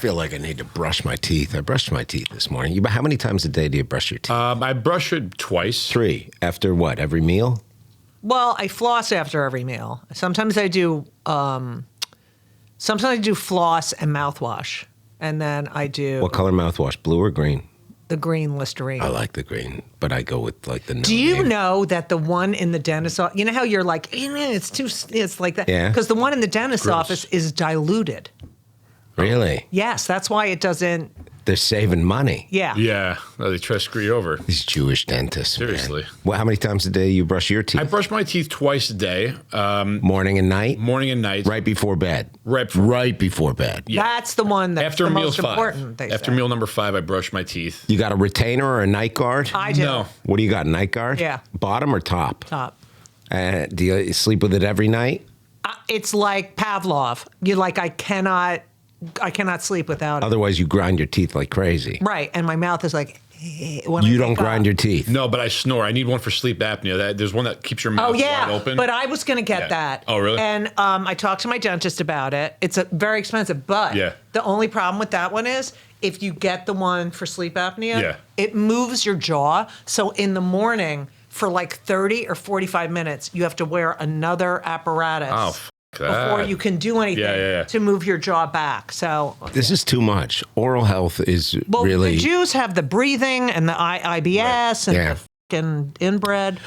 feel like I need to brush my teeth. I brushed my teeth this morning. How many times a day do you brush your teeth? I brush it twice. 3. After what? Every meal? Well, I floss after every meal. Sometimes I do floss and mouthwash. And then I do... What color mouthwash? Blue or green? The green Listerine. I like the green, but I go with like the... Do you know that the one in the dentist's office... You know how you're like, it's like that? Yeah. Because the one in the dentist's office is diluted. Really? Yes, that's why it doesn't... They're saving money. Yeah. Yeah. They try to screw you over. These Jewish dentists, Seriously. man. Well, how many times a day you brush your teeth? I brush my teeth twice a day. Morning and night? Morning and night. Right before bed? Right before bed. Yeah. That's the one that's After the meal most 5. important, they After say. meal number 5, I brush my teeth. You got a retainer or a night guard? I do. No. What do you got, night guard? Yeah. Bottom or top? Top. Do you sleep with it every night? It's like Pavlov. You're like, I cannot sleep without it. Otherwise, you grind your teeth like crazy. Right, and my mouth is like, when You I don't wake grind up. your teeth. No, but I snore. I need one for sleep apnea. There's one that keeps your mouth wide open. But I was going to get that. Oh, really? And I talked to my dentist about it. It's very expensive, but the only problem with that one is if you get the one for sleep apnea, it moves your jaw. So in the morning, for like 30 or 45 minutes, you have to wear another apparatus. Before you can do anything to move your jaw back. So this is too much. Oral health is really... the Jews have the breathing and the IBS and the fucking inbred.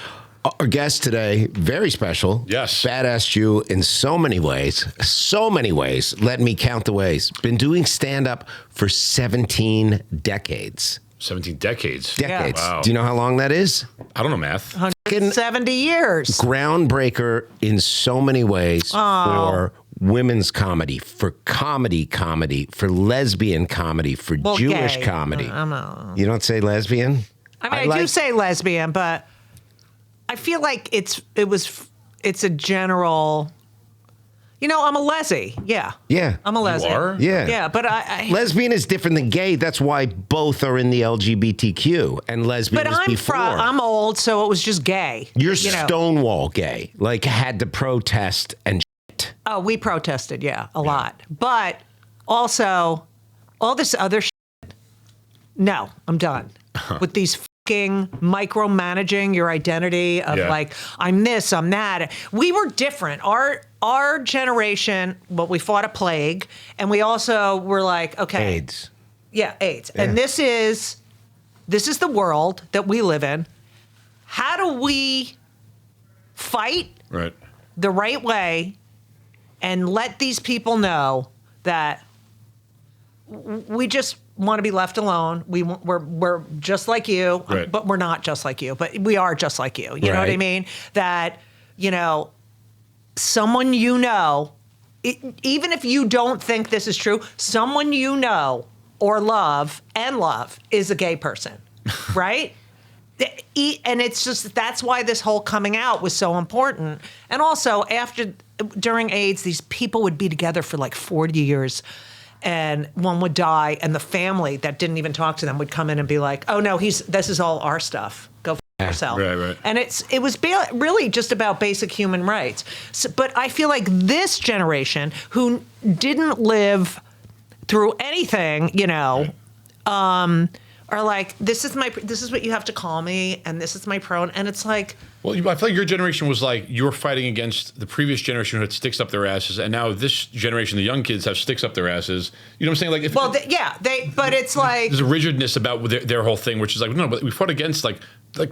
Our guest today, very special. Yes. Badass Jew in so many ways. So many ways. Let me count the ways. Been doing stand-up for 17 decades. 17 decades. Decades. Wow. Do you know how long that is? I don't know math. 170 years. Groundbreaker in so many ways for women's comedy, for comedy, for lesbian comedy, for Jewish gay. comedy. You don't say lesbian? I do say lesbian, but I feel like it's a general... You know, I'm a lessy. Yeah. Yeah. I'm a lesbian. You are? Yeah. Yeah, but I lesbian is different than gay. That's why both are in the LGBTQ. And lesbian But was before. I'm old, so it was just gay. You're Stonewall gay. Like, had to protest and shit. Oh, we protested, a lot. But also, all this other shit, no, I'm done. With these fucking micromanaging your identity of like, I'm this, I'm that. We were different. Our generation, we fought a plague, and we also were like, okay. AIDS. Yeah, AIDS. Yeah. And this is the world that we live in. How do we fight the right way and let these people know that we just want to be left alone? We're just like you, but we're not just like you. But we are just like you. You know what I mean? That, someone even if you don't think this is true, someone or love is a gay person, right? And it's just, that's why this whole coming out was so important. And also during AIDS, these people would be together for like 40 years and one would die and the family that didn't even talk to them would come in and be like, oh no, this is all our stuff. Go f yourself. Right. And it was really just about basic human rights. So, but I feel like this generation who didn't live through anything, are like, this is what you have to call me, and this is my pronoun, and it's like. Well, I feel like your generation was like, you were fighting against the previous generation who had sticks up their asses, and now this generation, the young kids, have sticks up their asses. You know what I'm saying? Like, but it's like there's a rigidness about their whole thing, which is like, no, but we fought against like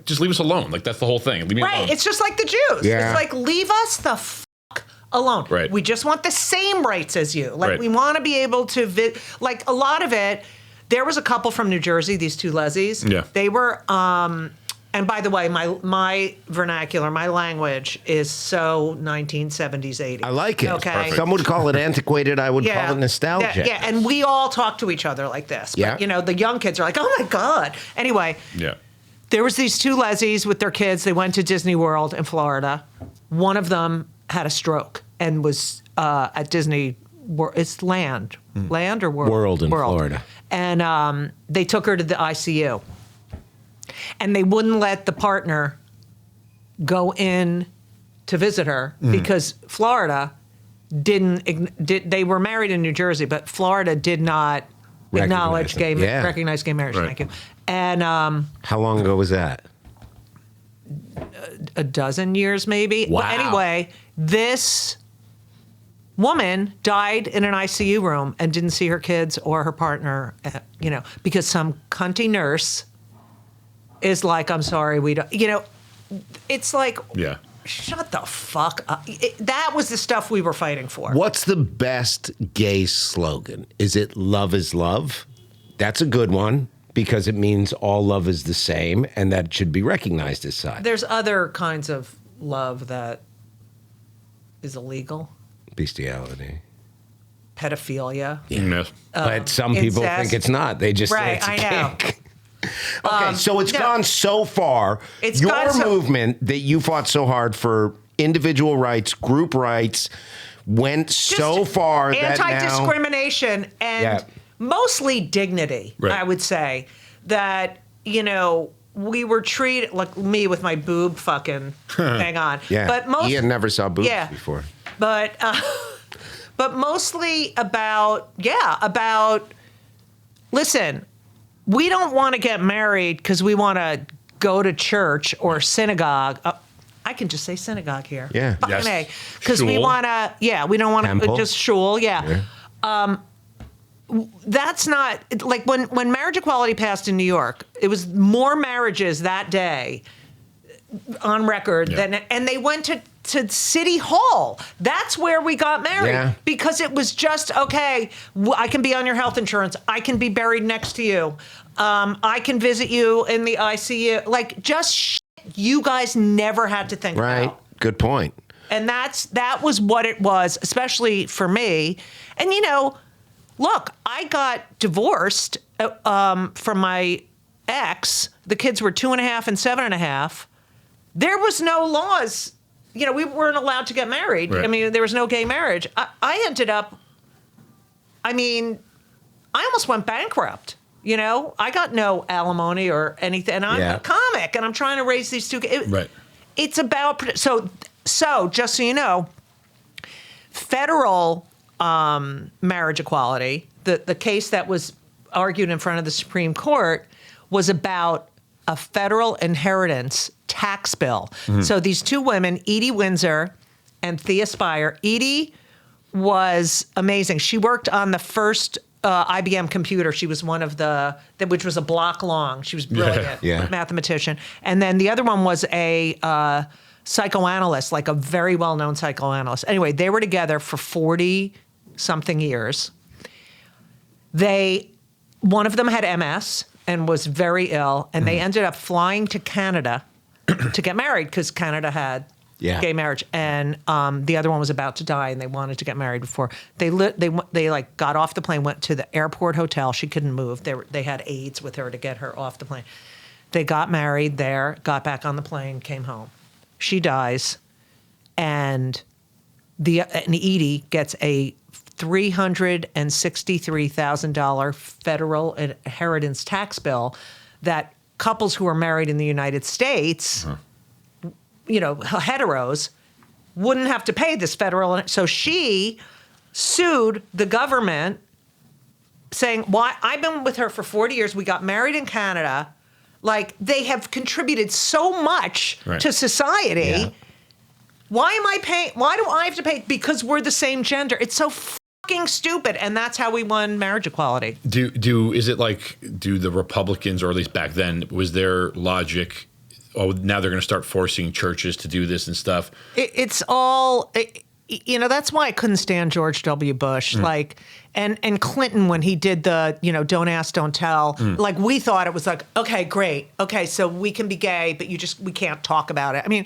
just leave us alone. Like that's the whole thing. Leave me alone. It's just like the Jews. Yeah. It's like, leave us the fuck alone. Right. We just want the same rights as you. Like we want to be able to like a lot of it. There was a couple from New Jersey, these two lesbies. Yeah. They were, and by the way, my vernacular, my language is so 1970s, 80s. I like it. Okay. Perfect. Some would call it antiquated. I would call it nostalgia. Yeah, and we all talk to each other like this. Yeah. But, the young kids are like, oh my God. Anyway. Yeah. There was these two lesbies with their kids. They went to Disney World in Florida. One of them had a stroke and was at Disney. It's Land or World? World in Florida. And they took her to the ICU. And they wouldn't let the partner go in to visit her because Florida they were married in New Jersey, but Florida did not acknowledge gay, recognize gay marriage. Thank you. And how long ago was that? A dozen years, maybe. Wow. Well, anyway, this woman died in an ICU room and didn't see her kids or her partner, because some cunty nurse is like, I'm sorry, we don't, it's like, yeah. Shut the fuck up. That was the stuff we were fighting for. What's the best gay slogan? Is it love is love? That's a good one because it means all love is the same and that should be recognized as such. There's other kinds of love that is illegal. Bestiality. Pedophilia. Yeah. But some people incest. think it's not. They just say it's a kink. Okay, so it's gone so far. Your movement that you fought so hard for individual rights, group rights, went so far that now... Anti-discrimination and mostly dignity, I would say. That, we were treated, like me with my boob fucking hang on. Yeah, but Ian never saw boobs before. But mostly about, listen, we don't want to get married because we want to go to church or synagogue. I can just say synagogue here. Yeah. Fucking A. Because we want to, we don't want to just shul. Yeah. That's not, like when marriage equality passed in New York, it was more marriages that day on record than, and they went to City Hall. That's where we got married because it was just, okay, I can be on your health insurance. I can be buried next to you. I can visit you in the ICU. Like, just shit you guys never had to think about. Right. Good point. And that was what it was, especially for me. And, look, I got divorced from my ex. The kids were 2.5 and 7.5. There was no laws. We weren't allowed to get married. Right. I mean, there was no gay marriage. I ended up, I almost went bankrupt. I got no alimony or anything. And I'm a comic, and I'm trying to raise these two kids. Right. It's about, so just so you know, federal marriage equality, the case that was argued in front of the Supreme Court was about a federal inheritance tax bill. Mm-hmm. So these two women, Edie Windsor and Thea Spire. Edie was amazing. She worked on the first IBM computer. She was one of which was a block long. She was brilliant, mathematician. And then the other one was a psychoanalyst, like a very well-known psychoanalyst. Anyway, they were together for 40-something years. One of them had MS and was very ill, and they ended up flying to Canada to get married because Canada had gay marriage, and the other one was about to die, and they wanted to get married before they got off the plane, went to the airport hotel. She couldn't move. They had aides with her to get her off the plane. They got married there, got back on the plane, came home. She dies, and Edie gets a $363,000 federal inheritance tax bill that couples who are married in the United States, heteros, wouldn't have to pay this federal. So she sued the government saying, why? I've been with her for 40 years. We got married in Canada. Like, they have contributed so much to society. Yeah. Why am I paying? Why do I have to pay? Because we're the same gender. It's so fucking stupid. And that's how we won marriage equality. Do the Republicans, or at least back then, was their logic, now they're going to start forcing churches to do this and stuff? That's why I couldn't stand George W. Bush. And Clinton, when he did the, don't ask, don't tell, like, we thought it was like, okay, great. Okay, so we can be gay, but we can't talk about it. I mean,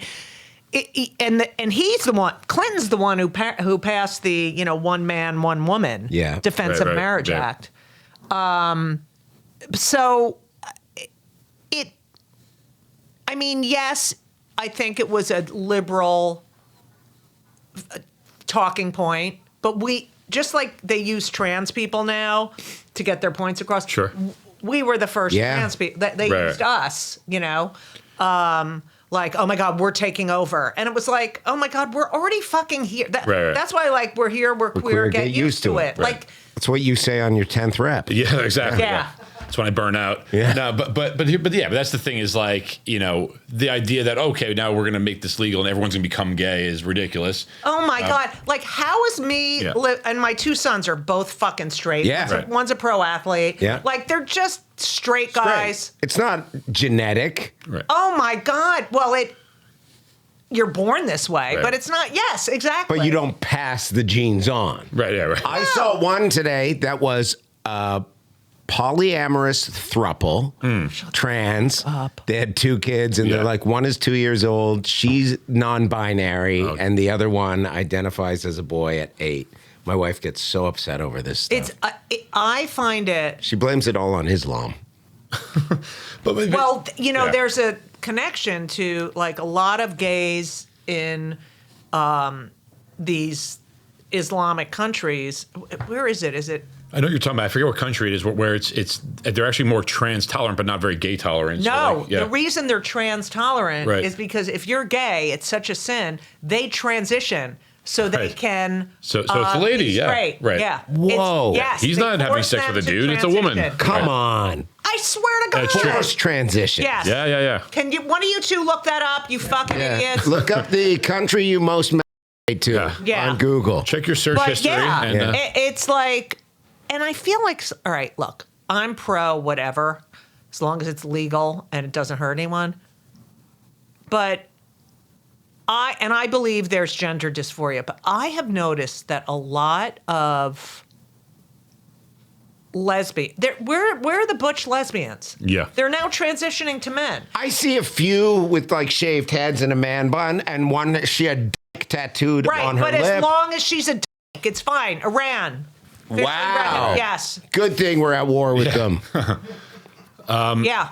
and he's the one, Clinton's the one who passed the, one man, one woman Defense of Marriage Act. So yes, I think it was a liberal talking point, but just like they use trans people now to get their points across. Sure. We were the first trans people. They used us, like, oh my God, we're taking over. And it was like, oh my God, we're already fucking here. That's why, like, we're here, we're queer, get used to it. Right. Like, that's what you say on your 10th rep. Yeah, exactly. Yeah. That's when I burn out. Yeah. No, but yeah, but that's the thing is like, you know, the idea that, okay, now we're going to make this legal and everyone's going to become gay is ridiculous. oh my God. Like, how is me, and my two sons are both fucking straight. Yeah. One's a pro athlete. Yeah. Like, they're just straight guys. It's not genetic. Right. Oh my God. Well, you're born this way, Right. but it's not. Yes, exactly. But you don't pass the genes on. Right, yeah, right. I saw one today that was polyamorous throuple, trans. They had 2 kids, and they're like, one is 2 years old. She's non-binary, and the other one identifies as a boy at 8. My wife gets so upset over this stuff. I find it. She blames it all on Islam. Well, you know, there's a connection to like a lot of gays in these Islamic countries. Where is it? Is it? I know what you're talking about. I forget what country it is where it's they're actually more trans tolerant, but not very gay tolerant. No, so like, the reason they're trans tolerant Right. is because if you're gay, it's such a sin. They transition so they can. So it's a lady, be straight. Right. Yeah. Whoa. Yes. He's they not having force sex them with a to dude; it's a woman. transition. Come on. I swear to God. That's true. Forced transition. Yes. Yeah. Can you? One of you two look that up? You fucking idiots. Look up the country you most married to Yeah. on Google. Check your search But history. yeah, And, it's like, and I feel like, all right, look, I'm pro whatever, as long as it's legal and it doesn't hurt anyone. But I believe there's gender dysphoria, but I have noticed that a lot of where are the butch lesbians? Yeah. They're now transitioning to men. I see a few with like shaved heads and a man bun, and one she had dick tattooed on her But lip. as long as she's a dick, it's fine. Iran. Wow. Yes. Good thing we're at war with them. Yeah.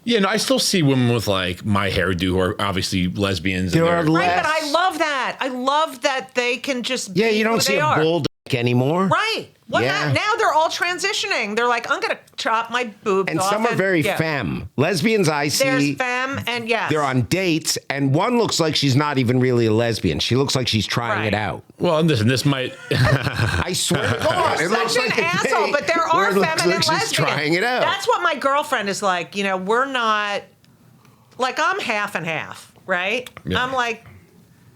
yeah, no, I still see women with like my hairdo who are obviously lesbians. There and are they're- Right, less. but I love that. I love that they can just Yeah, be you who don't see they a are. bull dick anymore. Right. Well, Yeah. now they're all transitioning. They're like, I'm going to chop my boobs And off. some are very yeah. femme. Lesbians I see, There's femme and yes. they're on dates, and one looks like she's not even really a lesbian. She looks like she's trying it Right. out. Well, and this might. I swear to God, it You're looks such like an a asshole, date but there where are it looks feminine like lesbians. she's trying it out. That's what my girlfriend is like. You know, we're not, like, I'm half and half, right? Yeah. I'm like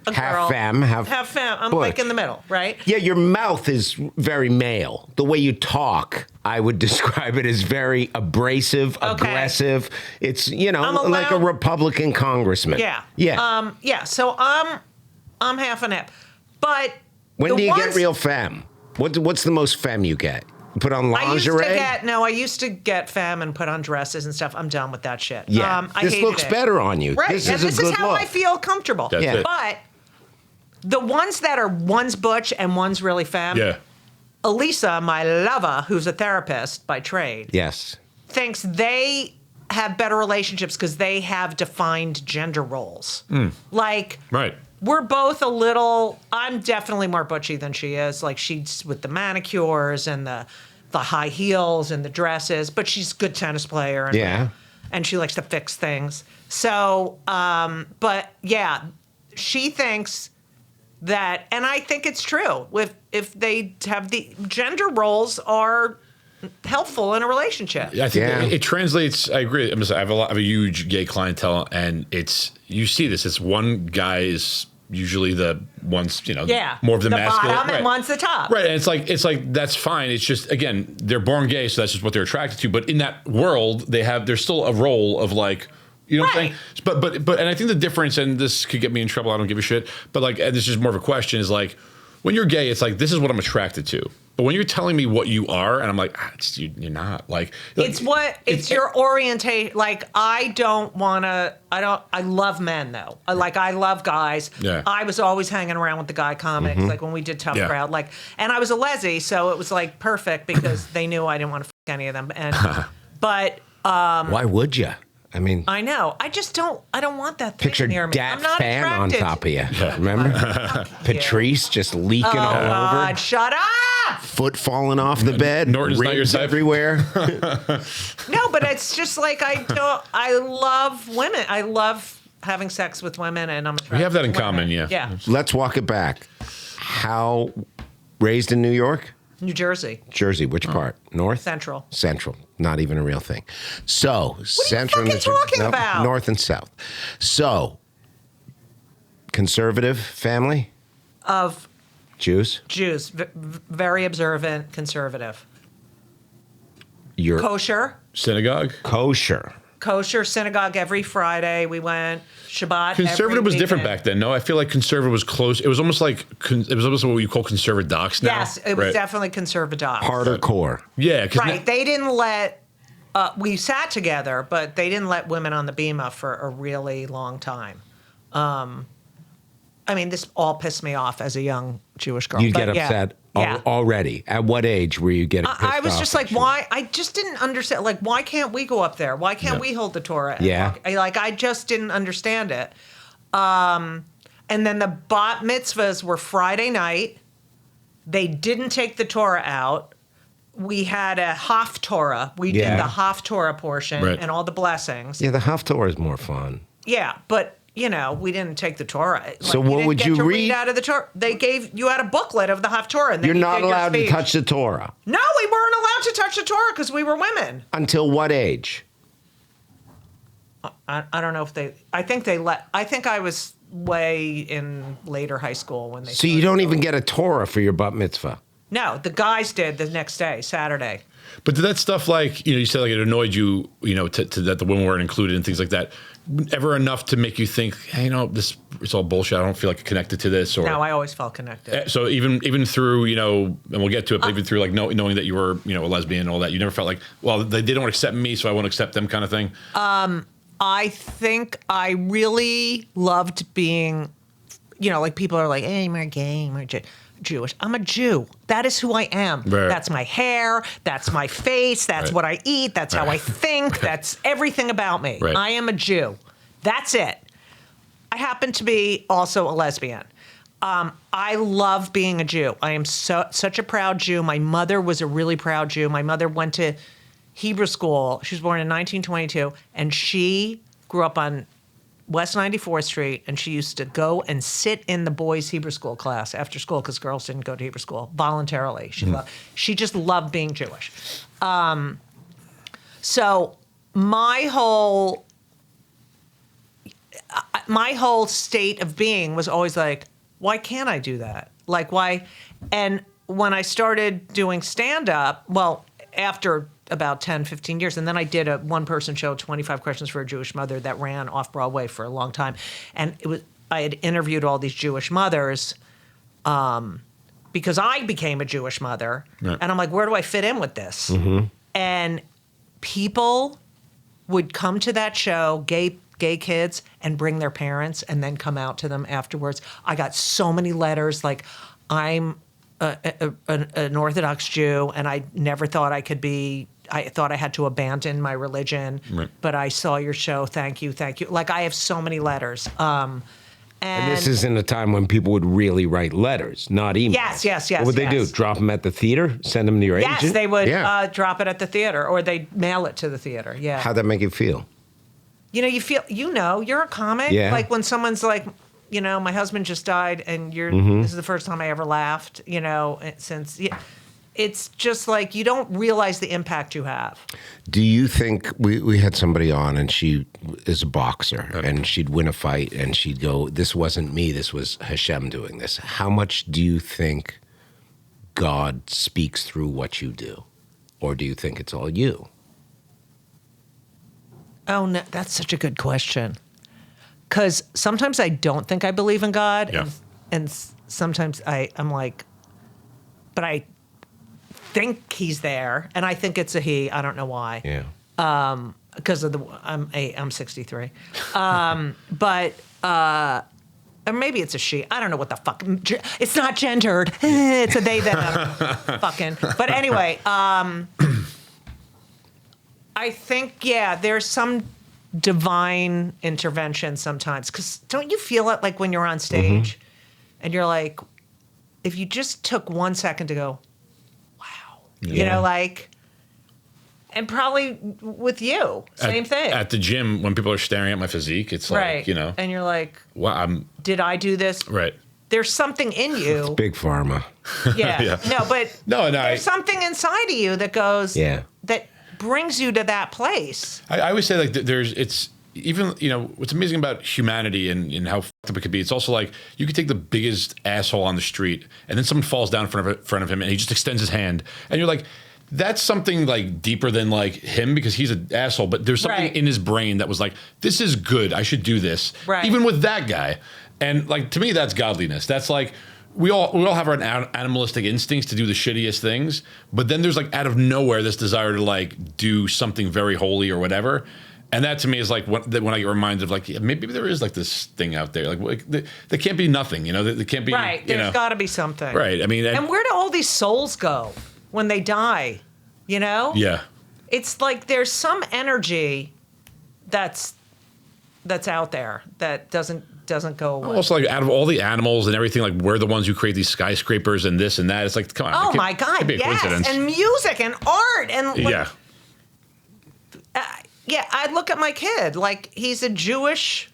a Half girl. femme, half femme. I'm butch. like in the middle, right? Yeah, your mouth is very male. The way you talk, I would describe it as very abrasive, aggressive. It's, you know, I'm like a allowed- Republican congressman. Yeah. Yeah. Yeah. So I'm half and half. But when the do you get ones- real femme? What's the most femme you get? You put on lingerie? I used to get femme and put on dresses and stuff. I'm done with that shit. Yeah. I this hated looks it. better on you. Right. This and is a this good is how look. I feel comfortable. That's Yeah. it. But the ones that are one's butch and one's really femme, Yeah. Elisa, my lover, who's a therapist by trade, Yes. thinks they have better relationships because they have defined gender roles. Like, Right. we're both a little, I'm definitely more butchy than she is. Like, she's with the manicures and the high heels and the dresses, but she's a good tennis player. And, Yeah. and she likes to fix things. So, but yeah, she thinks that, and I think it's true, if they have the gender roles are helpful in a relationship. Yeah, I think Yeah. it translates. I agree. I have a huge gay clientele, and you see this. It's one guy is usually the one's more of the masculine, bottom right. and one's the top. Right, and it's like that's fine. It's just again they're born gay, so that's just what they're attracted to. But in that world, there's still a role of like. You know what I'm saying? But and I think the difference, and this could get me in trouble, I don't give a shit, but like, and this is more of a question, is like, when you're gay, it's like, this is what I'm attracted to. But when you're telling me what you are, and I'm like, you're not. Like It's your orientation. Like, I love men, though. I love guys. Yeah. I was always hanging around with the guy comics, like when we did Tough Yeah. Crowd. Like, and I was a leslie, so it was like perfect because they knew I didn't want to fuck any of them. And, but Why would you? I mean, I know. I don't want that thing picture near me. Dat I'm not Fan on attracted. top of you. Remember? Patrice just leaking all over. God, shut up! Foot falling off the bed. Norton's not your ribs type. everywhere. No, but it's just like I love women. I love having sex with women, and I'm attracted We have that in to women. common, yeah. Yeah. Let's walk it back. How raised in New York? New Jersey. Jersey, which part? North? Central. Central. Not even a real thing. So, What Central. are you fucking talking about? North and South. So, conservative family? Of Jews? Jews. Very observant, conservative. You're Kosher. Synagogue. kosher. Kosher synagogue every Friday. We went Shabbat. Conservative every was different weekend. back then. No, I feel like conservative was close. It was almost like it was almost what you call conservative docs now. Yes, it was Right. definitely conservative. Harder core. Yeah, because Right. They didn't let. We sat together, but they didn't let women on the bima for a really long time. I mean, this all pissed me off as a young Jewish girl. You but get yeah. upset Yeah. already. At what age were you getting pissed I was off just like, at you? why? I just didn't understand. Like, why can't we go up there? Why can't we hold the Torah? And Yeah. walk? I just didn't understand it. And then the bat mitzvahs were Friday night. They didn't take the Torah out. We had a Haf Torah. We Yeah. did the Haf Torah portion Right. and all the blessings. Yeah, the Haftorah is more fun. Yeah, but we didn't take the Torah. Like, So what didn't would get you to read? out of the Torah? They gave you had a booklet of the Haftorah. And then You're you not did your allowed to speech. touch the Torah. No, we weren't allowed to touch the Torah because we were women. Until what age? I don't know if they. I think they let. I think I was way in later high school when they. So you don't even get a Torah for your bat mitzvah. No, the guys did the next day, Saturday. But did that stuff like you said like it annoyed you to that the women weren't included and things like that ever enough to make you think hey, this it's all bullshit, I don't feel like connected to this? Or No, I always felt connected. so even through and we'll get to it, but even through like knowing that you were a lesbian and all that, you never felt like well they don't accept me so I won't accept them kind of thing. I think I really loved being, like people are like, hey, you're gay, you're Jewish. I'm a Jew. That is who I am. Right. That's my hair. That's my face. That's Right. what I eat. That's how I think. That's everything about me. Right. I am a Jew. That's it. I happen to be also a lesbian. I love being a Jew. I am such a proud Jew. My mother was a really proud Jew. My mother went to Hebrew school. She was born in 1922, and she grew up on West 94th Street, and she used to go and sit in the boys' Hebrew school class after school because girls didn't go to Hebrew school voluntarily. She just loved being Jewish. So my whole state of being was always like, why can't I do that? Like, why? And when I started doing stand-up, well, after about 10, 15 years. And then I did a one-person show, 25 Questions for a Jewish Mother, that ran off-Broadway for a long time. And I had interviewed all these Jewish mothers because I became a Jewish mother. Right. And I'm like, where do I fit in with this? Mm-hmm. And people would come to that show, gay kids, and bring their parents and then come out to them afterwards. I got so many letters like, I'm an Orthodox Jew, and I never thought I could be. I thought I had to abandon my religion, Right. but I saw your show. Thank you. Like, I have so many letters. And this is in a time when people would really write letters, not emails. Yes. What would they do? yes. Drop them at the theater? Send them to your agent? Yes, they would Yeah. drop it at the theater, or they'd mail it to the theater. Yeah. How'd that make you feel? You feel, you're a comic. Yeah. Like when someone's like, my husband just died, and this is the first time I ever laughed, since. It's just like you don't realize the impact you have. Do you think we had somebody on and she is a boxer and she'd win a fight and she'd go, this wasn't me, this was Hashem doing this. How much do you think God speaks through what you do? Or do you think it's all you? Oh, no, that's such a good question. Because sometimes I don't think I believe in God. Yeah. And sometimes I'm like, but I think he's there, and I think it's a he. I don't know why. Yeah. Because of I'm 63. But or maybe it's a she. I don't know what the fuck. It's not gendered. It's a they them. Fucking. But anyway, I think there's some divine intervention sometimes. Because don't you feel it like when you're on stage, and you're like, if you just took 1 second to go, wow, Yeah. And probably with you, same thing. At the gym, when people are staring at my physique, it's like, And you're like, well, did I do this? Right. There's something in you. It's big pharma. Yeah. No, there's something inside of you that goes, that brings you to that place. I always say, like, it's even, what's amazing about humanity and how fucked up it could be, it's also like, you could take the biggest asshole on the street, and then someone falls down in front of him, and he just extends his hand, and you're like, that's something like deeper than like him, because he's an asshole, but there's something in his brain that was like, this is good, I should do this. Right. Even with that guy. And like, to me, that's godliness. That's like, we all have our animalistic instincts to do the shittiest things, but then there's like out of nowhere this desire to like do something very holy or whatever. And that to me is like when I get reminded of like, maybe there is like this thing out there. Like, there can't be nothing, there can't be. Right. There's got to be something. Right. I mean, and where do all these souls go when they die? Yeah. It's like there's some energy that's out there that doesn't go away. Also, like, out of all the animals and everything, like, we're the ones who create these skyscrapers and this and that. It's like, come on. Oh my God! Yes, and music and art and yeah. I look at my kid, like, he's a Jewish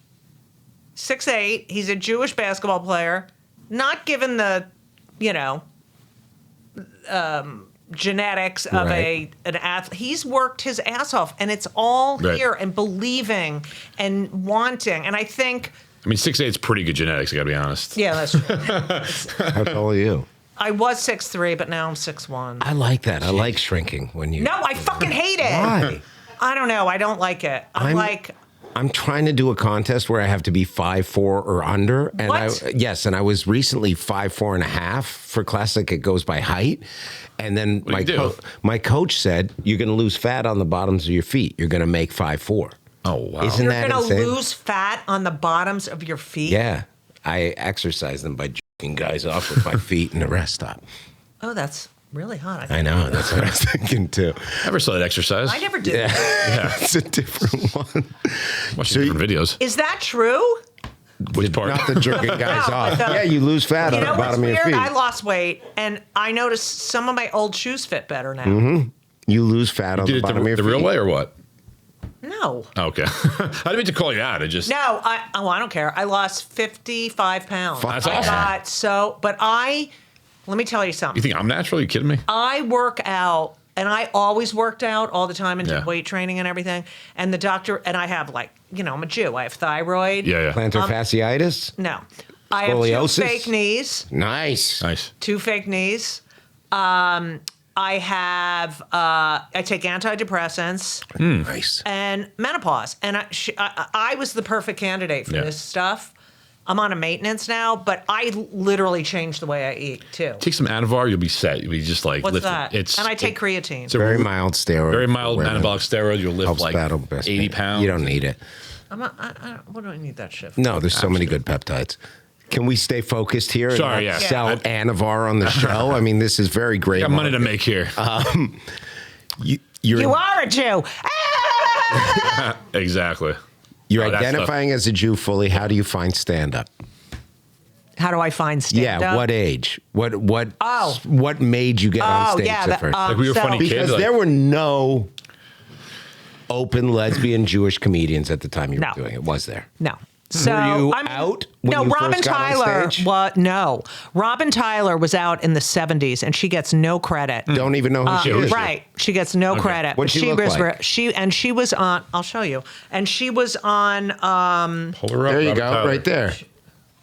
6'8". He's a Jewish basketball player, not given the, genetics of an athlete. He's worked his ass off, and it's all here, and believing and wanting. And I think, 6'8" is pretty good genetics, I gotta be honest. Yeah, that's true. How tall are you? I was 6'3", but now I'm 6'1". I like that. I like shrinking when you. No, I fucking hate it. Why? I don't know. I don't like it. I'm trying to do a contest where I have to be 5'4" or under. And What? and I was recently 5'4.5" for classic. It goes by height. And then my coach said, you're going to lose fat on the bottoms of your feet. You're going to make 5'4". Oh, wow. Isn't that You're going to insane? lose fat on the bottoms of your feet? Yeah. I exercise them by jerking guys off with my feet in the rest stop. Oh, that's really hot. I know. That's what I was thinking, too. Never saw that exercise. I never did. Yeah. It's a different one. Watching different videos. Is that true? Which part? Not the jerking guys No, off. but Yeah, you lose fat on the what's bottom of your weird? feet. I lost weight, and I noticed some of my old shoes fit better now. Mm-hmm. You lose fat on Did the it bottom of your the feet. real way or what? No. Oh, okay. I didn't mean to call you out. I just. No, I don't care. I lost 55 pounds. That's I awesome. got but let me tell you something. You think I'm natural? Are you kidding me? I work out, and I always worked out all the time and did Yeah. weight training and everything. And the doctor, and I have I'm a Jew. I have thyroid. Yeah. Plantar fasciitis? No. I have Scoliosis? 2 fake knees. Nice. 2 fake knees. I have, I take antidepressants. Nice. And menopause. And I was the perfect candidate for this stuff. I'm on a maintenance now, but I literally changed the way I eat, too. Take some Anavar, you'll be set. You'll be just like What's lifting. that? And I take creatine. It's a Very mild steroid. very mild for women. anabolic steroid. You'll lift Helps like battle breast 80 pain. pounds. You don't need it. What do I need that shit for? No, there's so many good peptides. Can we stay focused here and Sorry, not yeah. sell Anavar on the show? This is very great. Got money to make here. You are a Jew. Exactly. You're that's identifying as a Jew fully. How do you find stand-up? How do I find stand-up? Yeah, what age? What made you get on stage at first? Like we were funny kids. Because there were no open lesbian Jewish comedians at the time you were doing it, was there? No. So were you out when you Robin first got on Tyler. stage? No, Robin Tyler was out in the 70s, and she gets no credit. Don't even know who she is. Right, she gets no credit. What'd she look like? She was on. I'll show you. And she was on. Pull her up. There you Robert go, Tyler. right there.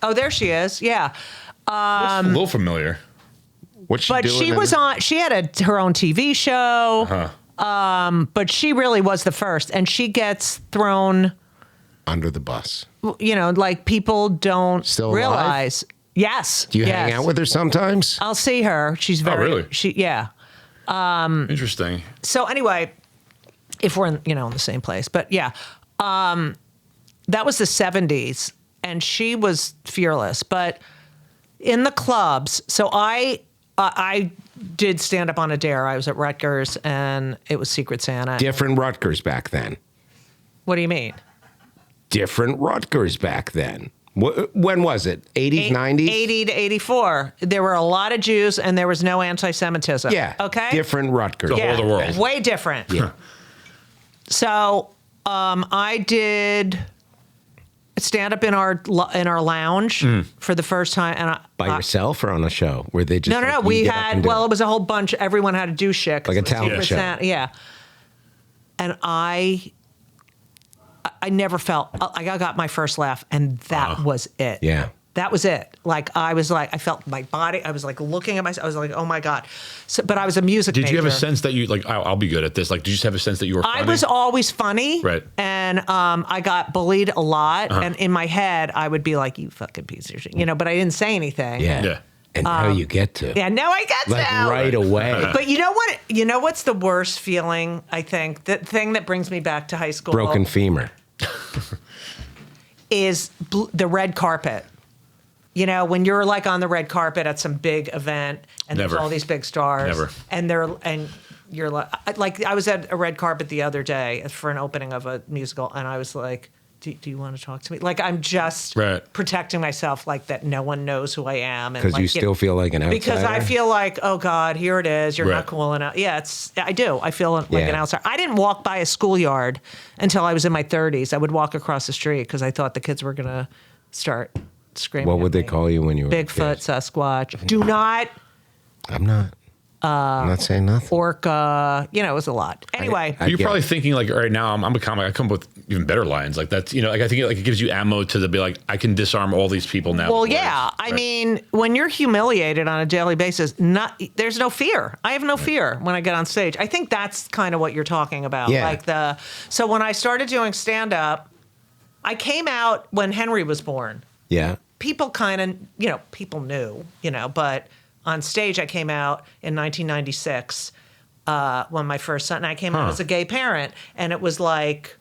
Oh, there she is. Yeah. A little familiar. What's she But doing? she was on. She had her own TV show. But she really was the first, and she gets thrown under the bus. Like people don't Still realize. alive? Yes. Do you hang out with her sometimes? I'll see her. She's very. really? Interesting. So anyway, if we're in the same place, but yeah, that was the 70s, and she was fearless. But in the clubs, so I did stand up on a dare. I was at Rutgers, and it was Secret Santa. Different Rutgers back then. What do you mean? Different Rutgers back then. When was it? 80s, 90s? 80 to 84. There were a lot of Jews, and there was no anti-Semitism. Yeah. Okay? Different Rutgers. The whole of the world. Way different. Yeah. So I did stand-up in our lounge for the first time. And By yourself or on a show? Where they just No. We had, well, it was a whole bunch. Everyone had to do shit. Like a talent show. Yeah. And I never felt, I got my first laugh, and that was it. Yeah. That was it. Like, I felt my body, I was like looking at myself, I was like, oh my God. So, but I was a music major. Did you have a sense that you, like, I'll be good at this? Like, did you just have a sense that you were funny? I was always funny. Right. And I got bullied a lot. And in my head, I would be like, you fucking piece of shit. But I didn't say anything. Yeah. And now you get to. Yeah, now I get like to. right away. But you know what? You know what's the worst feeling, I think? The thing that brings me back to high school. Broken femur. Is the red carpet. When you're like on the red carpet at some big event and Never. there's all these big stars. Never. And you're like I was at a red carpet the other day for an opening of a musical, and I was like, do you want to talk to me? Like, I'm just protecting myself, like that no one knows who I am. Because like, you still feel like an outsider? Because I feel like, oh God, here it is. You're not cool enough. Yeah, I do. I feel like an outsider. I didn't walk by a schoolyard until I was in my 30s. I would walk across the street because I thought the kids were going to start screaming. What would they call you when you were Bigfoot, Sasquatch. Do not. I'm not. I'm not saying nothing. Orca. It was a lot. Anyway. You're probably thinking, like, right now, I'm a comic. I come up with even better lines. Like, that's, like, I think it gives you ammo to be like, I can disarm all these people now. Well, yeah. I mean, when you're humiliated on a daily basis, there's no fear. I have no fear when I get on stage. I think that's kind of what you're talking about. Yeah. So when I started doing stand-up, I came out when Henry was born. Yeah. People kind of, people knew, but on stage I came out in 1996 when my first son, and I came out as a gay parent, and it was like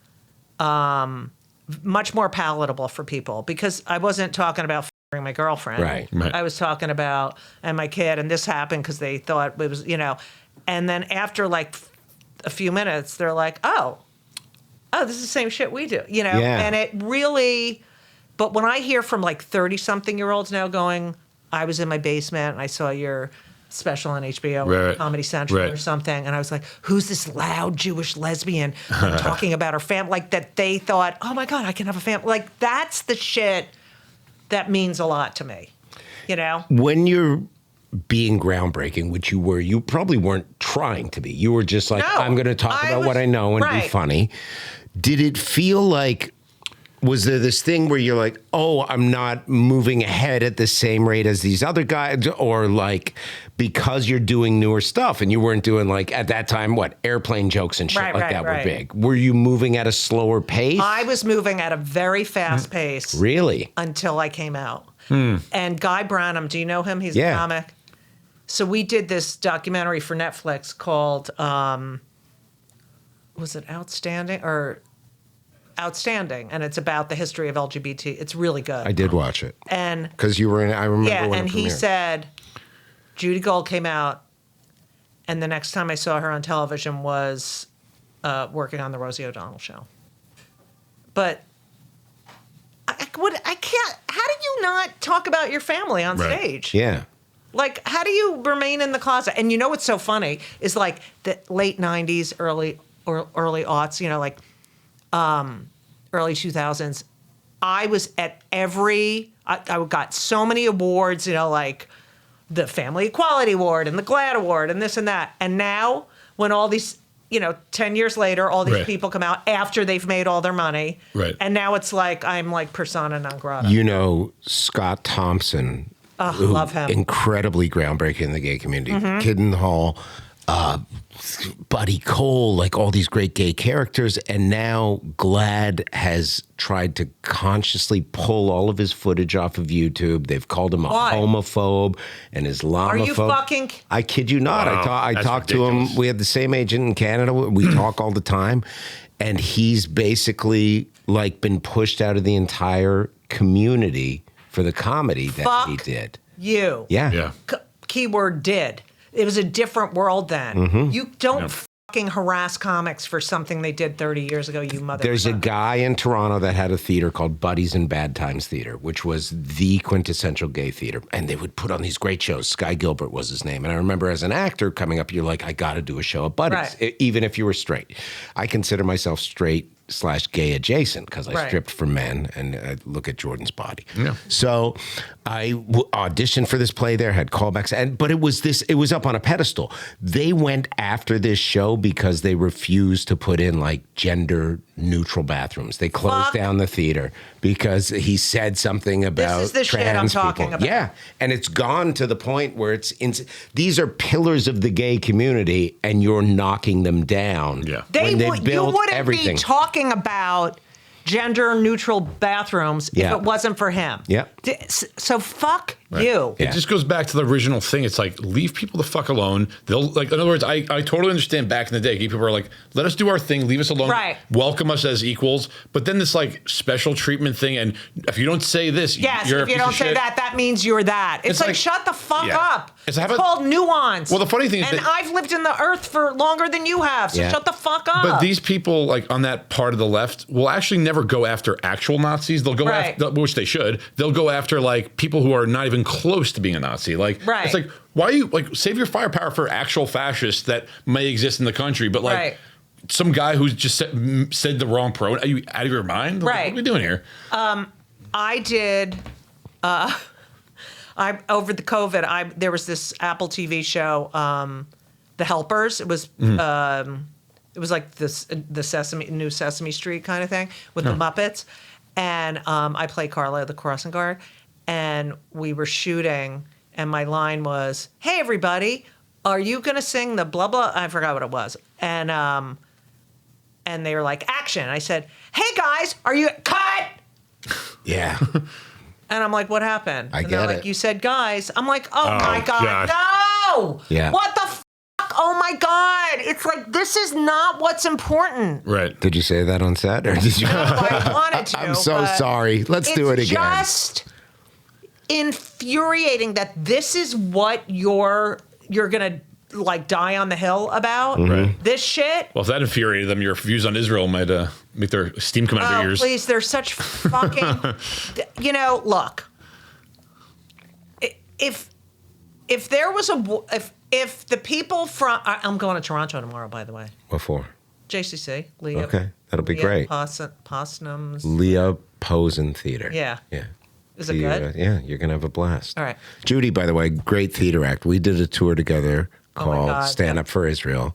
much more palatable for people because I wasn't talking about f***ing my girlfriend. Right. I was talking about, and my kid, and this happened because they thought it was, and then after like a few minutes, they're like, oh, this is the same shit we do, and it really, but when I hear from like 30-something-year-olds now going, I was in my basement and I saw your special on HBO or Comedy Central or something, and I was like, who's this loud Jewish lesbian talking about her family? Like, that they thought, oh my God, I can have a family. Like, that's the shit that means a lot to me, When you're being groundbreaking, which you were, you probably weren't trying to be. You were just like, I'm going to talk about what I know and be funny. Did it feel like, was there this thing where you're like, oh, I'm not moving ahead at the same rate as these other guys? Or like, because you're doing newer stuff and you weren't doing like, at that time, airplane jokes and shit were big. Were you moving at a slower pace? I was moving at a very fast pace. Really? Until I came out. And Guy Branum, do you know him? He's a comic. So we did this documentary for Netflix called, was it Outstanding? Outstanding, and it's about the history of LGBT. It's really good. I did watch it. And because you were in, I remember. Yeah, when and it he premiered. said, Judy Gold came out, and the next time I saw her on television was working on the Rosie O'Donnell show. But I can't. How do you not talk about your family on stage? Yeah. Like, how do you remain in the closet? And what's so funny is like the late 90s, early aughts, like early 2000s, I was at I got so many awards, like the Family Equality Award and the GLAAD Award and this and that. And now when all these, 10 years later, all these people come out after they've made all their money. Right. And now it's like, I'm like persona non grata. Scott Thompson. Love him. Incredibly groundbreaking in the gay community. Kid in the Hall, Buddy Cole, like all these great gay characters. And now GLAAD has tried to consciously pull all of his footage off of YouTube. They've called him a homophobe and Islamophobe. Are you fucking... I kid you not. Wow, I talked to him. We have the same agent in Canada. We talk all the time. And he's basically like been pushed out of the entire community for the comedy that he did. You. Yeah. Keyword did. It was a different world then. You don't fucking harass comics for something they did 30 years ago, you mother. There's a guy in Toronto that had a theater called Buddies in Bad Times Theater, which was the quintessential gay theater. And they would put on these great shows. Sky Gilbert was his name. And I remember as an actor coming up, you're like, I got to do a show at Buddies, even if you were straight. I consider myself straight/gay adjacent because I stripped for men and I look at Jordan's body. Yeah. So I auditioned for this play there, had callbacks, but it was up on a pedestal. They went after this show because they refused to put in like gender neutral bathrooms. They closed down the theater because he said something about this is the trans shit I'm people. talking about. Yeah. And it's gone to the point where these are pillars of the gay community and you're knocking them down. Yeah. You wouldn't be talking about gender neutral bathrooms if it wasn't for him. Yeah. So fuck you. It just goes back to the original thing. It's like, leave people the fuck alone. They'll like, in other words, I totally understand back in the day, gay people are like, let us do our thing, leave us alone, welcome us as equals. But then this like special treatment thing, and if you don't say this, you're if you don't say that means you're that. It's like shut the fuck up. It's called nuance. Well, the funny thing is, and I've lived in the earth for longer than you have, so shut the fuck up. But these people, like on that part of the left, will actually never go after actual Nazis. They'll go after, which they should. They'll go after like people who are not even close to being a Nazi. Like, it's like, why are you like save your firepower for actual fascists that may exist in the country, but like some guy who's just said the wrong pronoun. Are you out of your mind? Like, what are we doing here? I did. Over the COVID, there was this Apple TV show, The Helpers. It was like the new Sesame Street kind of thing with the Muppets, and I play Carla, the crossing guard, and we were shooting, and my line was, "Hey everybody, are you gonna sing the blah blah?" I forgot what it was, and they were like, "Action!" I said, "Hey guys, are you cut?" Yeah. And I'm like, what happened? I and get they're it. like, you said guys. I'm like, oh my God, no! Yeah. What the fuck? Oh my God. It's like, this is not what's important. Right. Did you say that on set or did you? No, I wanted to. I'm so sorry. Let's do it again. It's just infuriating that this is what you're going to like die on the hill about. This shit. Well, if that infuriated them, your views on Israel might make their steam come out of their ears. Please, they're such fucking. Look. If there was if the people from I'm going to Toronto tomorrow, by the way. What for? JCC. Leah. Okay, that'll be great. Posnum's. Leah Posen Theater. Yeah. Yeah. Is it good? Yeah, you're gonna have a blast. All right. Judy, by the way, great theater act. We did a tour together called Stand Up for Israel,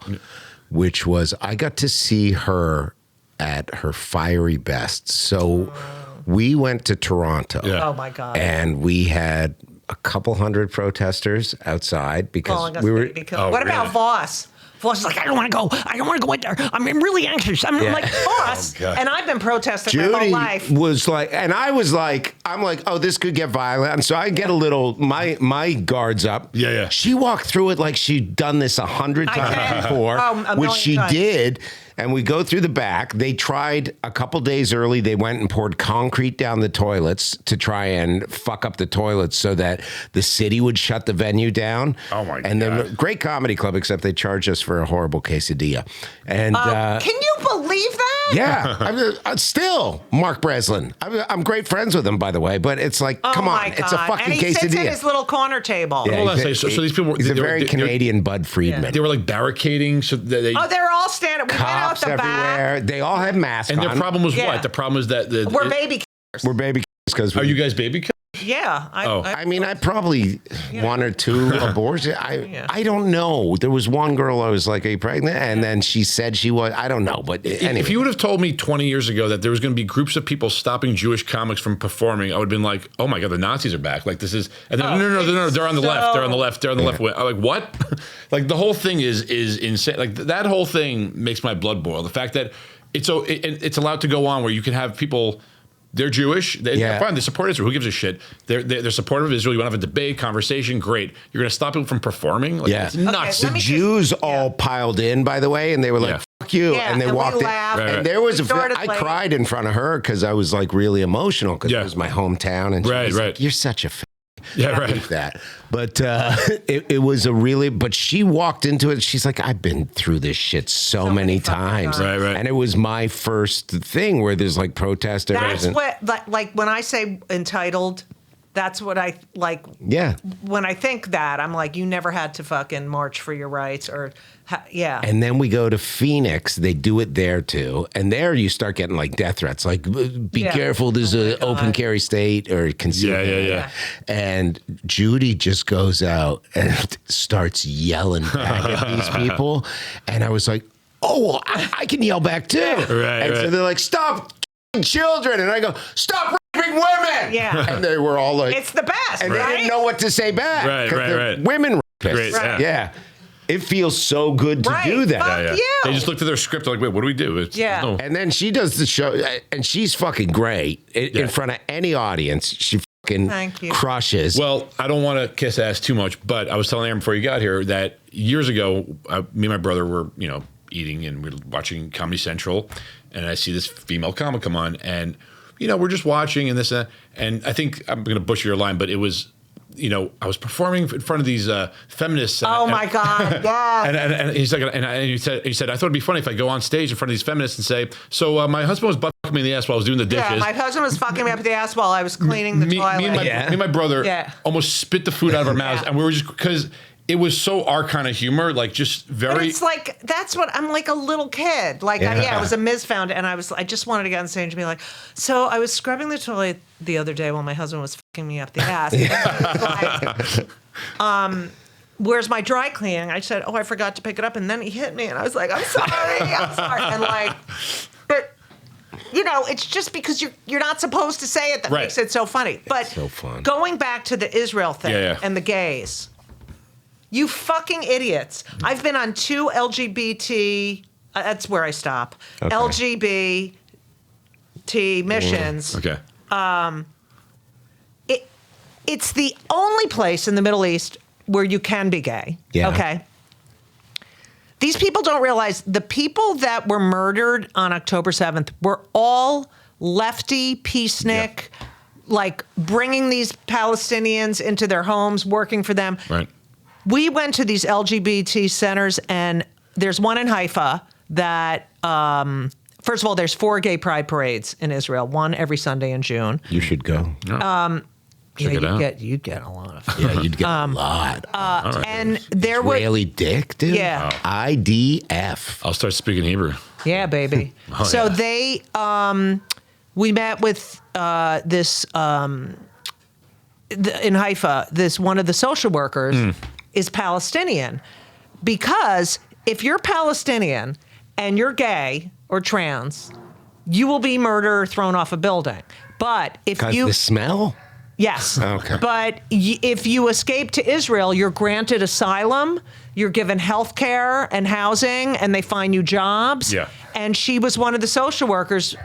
which was, I got to see her at her fiery best. So we went to Toronto. Yeah. Oh my God. And we had a couple hundred protesters outside because we were. What about Voss? Voss is like, I don't want to go. I don't want to go in there. I'm really anxious. I'm like, Voss. And I've been protesting my whole life. Was like, and I was like, I'm like, oh, this could get violent. And so I get a little, my guards up. Yeah, yeah. She walked through it like she'd done this 100 times before, which she did. And we go through the back. They tried a couple days early. They went and poured concrete down the toilets to try and fuck up the toilets so that the city would shut the venue down. Oh my God. And then great comedy club, except they charged us for a horrible quesadilla. And can you believe that? Yeah, still Mark Breslin. I'm great friends with him, by the way. But it's like, come on, it's a fucking quesadilla. And he sits at his little corner table. Yeah, so these people, he's a very Canadian Bud Friedman. They were like barricading, so they're all standing. We went out the everywhere. back. They all had masks and on. their problem was what? The problem was that we're baby killers. We're baby killers because. Are you guys baby killers? Yeah. I mean, I probably one or two abortions. I don't know. There was one girl I was like, are you pregnant? And then she said she was. I don't know. But anyway. If you would have told me 20 years ago that there was going to be groups of people stopping Jewish comics from performing, I would have been like, oh my God, the Nazis are back. Like this is, and then, no, they're on the left. They're on the left. They're on the left. I'm like, what? Like the whole thing is insane. Like that whole thing makes my blood boil. The fact that it's allowed to go on where you can have people. They're Jewish. They're fine. They support Israel. Who gives a shit? They're supportive of Israel. You want to have a debate, conversation, great. You're going to stop people from performing? Like, it's nuts. Okay, the Jews all piled in, by the way, and they were like, fuck you. Yeah, and they walked in. And there was I cried in front of her because I was like really emotional because it was my hometown. And she was like, you're such a Yeah, I right. think that. But it was a really, but she walked into it. She's like, I've been through this shit so many times. Right. And it was my first thing where there's like protesters. That's what, like when I say entitled, that's what I like. Yeah. When I think that, I'm like, you never had to fucking march for your rights or, yeah. And then we go to Phoenix. They do it there too. And there you start getting like death threats. Like, be careful. There's an open carry state or concealed. Yeah. And Judy just goes out and starts yelling back at these people. And I was like, oh, well, I can yell back too. Right. So they're like, stop children. And I go, stop raping women. Yeah. And they were all like, it's the best, and right? they didn't know what to say back. Right. Women rapists. Great, Right. Yeah. It feels so good to do that. Fuck you. They just looked at their script like, wait, what do we do? And then she does the show, and she's fucking great in front of any audience. She fucking crushes. Well, I don't want to kiss ass too much, but I was telling Aaron before you got here that years ago, me and my brother were, eating and we were watching Comedy Central, and I see this female comic come on, and we're just watching and this and I think I'm going to butcher your line, but it was. I was performing in front of these feminists. My God! Yeah. And he's like, and he said, I thought it'd be funny if I go on stage in front of these feminists and say, so my husband was butt fucking me in the ass while I was doing the dishes. Yeah, my husband was fucking me up the ass while I was cleaning the toilet. Me and my brother almost spit the food out of our mouths, and we were just because. It was so our kind of humor, like just very. But it's like that's what I'm like a little kid. Like I was a Ms. Found, and I just wanted to get on stage and be like, so I was scrubbing the toilet the other day while my husband was fucking me up the ass. Like, where's my dry cleaning? I said, I forgot to pick it up, and then he hit me, and I was like, I'm sorry, and like, but. It's just because you're not supposed to say it that makes it so funny. But so fun. Going back to the Israel thing and the gays. You fucking idiots. I've been on 2 LGBT, that's where I stop, LGBT missions. Okay. It's the only place in the Middle East where you can be gay. Yeah. Okay. These people don't realize the people that were murdered on October 7th were all lefty, peacenik, like bringing these Palestinians into their homes, working for them. Right. We went to these LGBT centers, and there's one in Haifa that, first of all, there's 4 gay pride parades in Israel, one every Sunday in June. You should go. You'd get a lot of fun. Yeah, you'd get a lot. And there was Israeli dick, dude. Yeah. IDF. I'll start speaking Hebrew. Yeah, baby. They, we met with this, in Haifa, one of the social workers is Palestinian. Because if you're Palestinian and you're gay or trans, you will be murdered or thrown off a building. But if you... the smell? Yes. Okay. But if you escape to Israel, you're granted asylum, you're given health care and housing, and they find you jobs. Yeah. And she was one of the social workers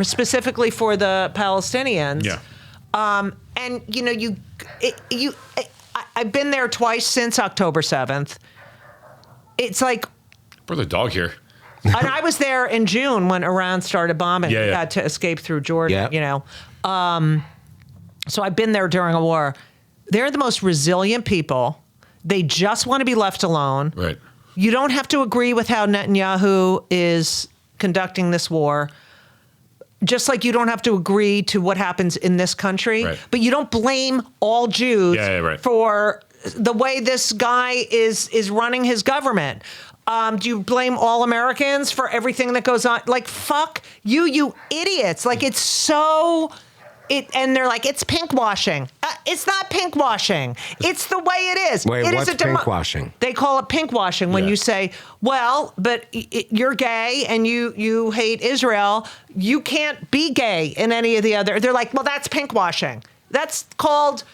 specifically for the Palestinians. Yeah. And I've been there twice since October 7th. It's like... Brought the dog here. And I was there in June when Iran started bombing. Yeah. We had to escape through Jordan, So I've been there during a war. They're the most resilient people. They just want to be left alone. Right. You don't have to agree with how Netanyahu is conducting this war. Just like you don't have to agree to what happens in this country. Right. But you don't blame all Jews right. for the way this guy is running his government. Do you blame all Americans for everything that goes on? Like, fuck you idiots. Like, it's so... and they're like, it's pink washing. It's not pink washing. It's the way it is. Wait, it what's pink washing? They call it pink washing when you say, well, but you're gay and you hate Israel. You can't be gay in any of the other. They're like, well, that's pink washing. That's called...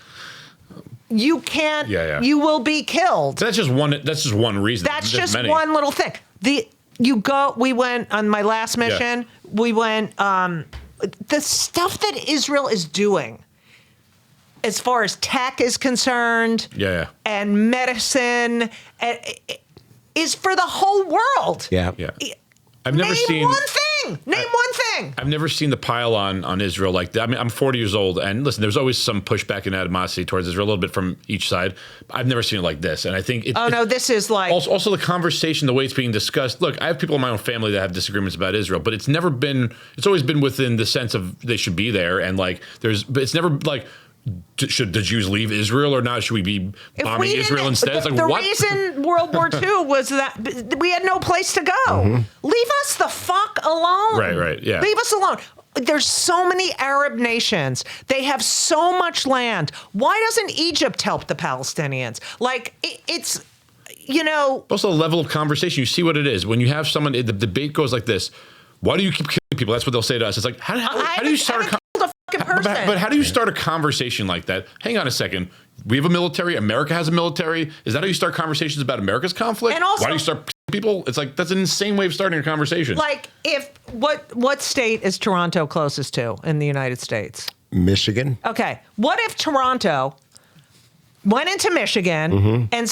You can't. You will be killed. So that's just one reason. That's just one little thing. We went on my last mission. Yeah. We went. The stuff that Israel is doing, as far as tech is concerned, and medicine, is for the whole world. Yeah. I've never seen one thing. Name one thing. I've never seen the pile on Israel like that. I mean, I'm 40 years old, and listen, there's always some pushback and animosity towards Israel, a little bit from each side. I've never seen it like this, and I think this is like also the conversation, the way it's being discussed. Look, I have people in my own family that have disagreements about Israel, but it's always been within the sense of they should be there, and like but it's never like, should the Jews leave Israel or not? Should we be bombing Israel instead? It's like, the what? reason World War II was that we had no place to go. Leave us the fuck alone. Right, yeah. Leave us alone. There's so many Arab nations. They have so much land. Why doesn't Egypt help the Palestinians? Like, it's, Also, the level of conversation, you see what it is. When you have someone, the debate goes like this. Why do you keep killing people? That's what they'll say to us. It's like, how do you start But how do you start a conversation like that? Hang on a second. We have a military. America has a military. Is that how you start conversations about America's conflict? And also, why do you start people? It's like, that's an insane way of starting a conversation. Like, what state is Toronto closest to in the United States? Michigan. Okay. What if Toronto went into Michigan and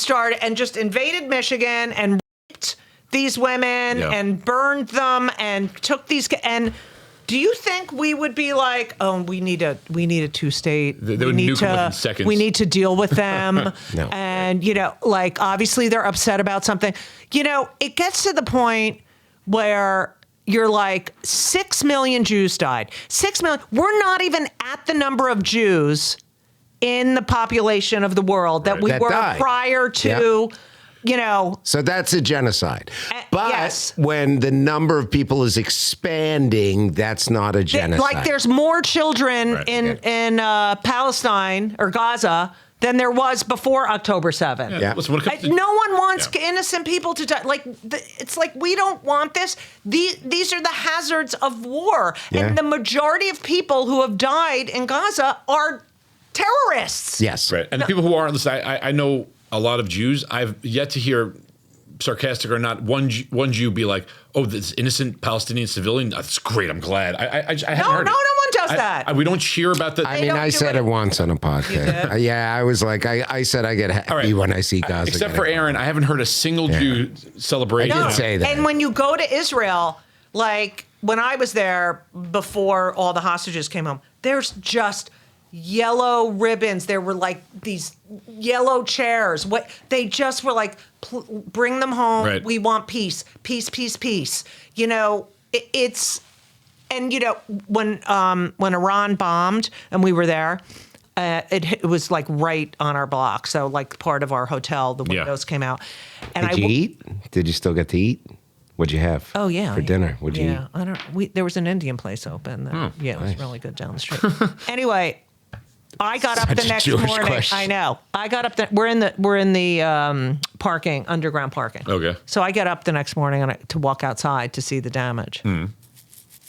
just invaded Michigan and raped these women and burned them and took these and do you think we would be like, oh, we need a two-state? They would nuke them within seconds. We need to deal with them. No. And, like, obviously they're upset about something. It gets to the point where you're like, 6 million Jews died. 6 million. We're not even at the number of Jews in the population of the world that we were died. prior to... So that's a genocide. But yes. when the number of people is expanding, that's not a genocide. Like there's more children in Palestine or Gaza than there was before October 7th. Yeah. Listen, No one wants innocent people to die. Like it's like we don't want this. These are the hazards of war, and the majority of people who have died in Gaza are terrorists. Yes. Right. And the people who aren't, listen, I know a lot of Jews. I've yet to hear, sarcastic or not, one Jew be like, "Oh, this innocent Palestinian civilian. That's great. I'm glad." I haven't heard. No one does that. We don't cheer about the. I mean, I said it once on a podcast. Yeah, I was like, I said I get happy when I see Gaza. Except for Aaron, I haven't heard a single Jew celebrate. I did say that. And when you go to Israel, like when I was there before all the hostages came home, there's just yellow ribbons. There were like these yellow chairs. What they just were like, bring them home. Right. We want peace, peace, peace, peace. It's and when Iran bombed and we were there, it was like right on our block. So like part of our hotel, the windows came out. And Did you eat? Did you still get to eat? What'd you have? Oh yeah, for dinner. What'd you eat? I don't. There was an Indian place open. It was really good down the street. Anyway. I got up the next morning. Question. I know. I got up. We're in the parking, underground parking. Okay. So I get up the next morning to walk outside to see the damage.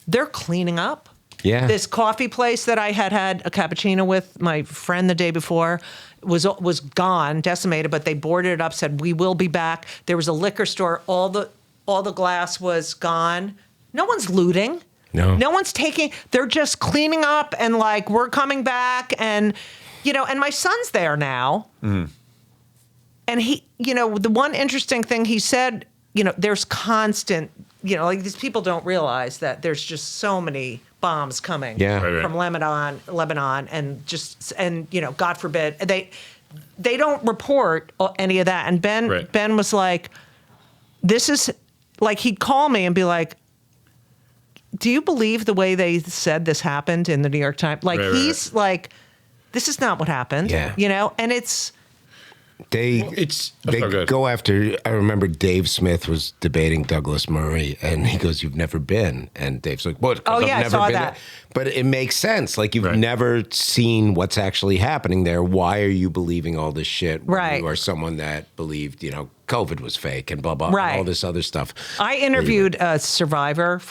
They're cleaning up. Yeah. This coffee place that I had a cappuccino with my friend the day before was gone, decimated. But they boarded it up. Said we will be back. There was a liquor store. All the glass was gone. No one's looting. No one's taking, they're just cleaning up and like, we're coming back and, and my son's there now. And he, the one interesting thing he said, there's constant, like these people don't realize that there's just so many bombs coming from Lebanon and God forbid, they don't report any of that. And Ben was like, this is like, he'd call me and be like, do you believe the way they said this happened in the New York Times? Like, he's like, this is not what happened. Yeah. And they go after. I remember Dave Smith was debating Douglas Murray, and he goes, "You've never been," and Dave's like, "What?" Oh yeah, I saw that. But it makes sense. Like you've never seen what's actually happening there. Why are you believing all this shit? When you are someone that believed, COVID was fake and blah blah, and all this other stuff. I interviewed a survivor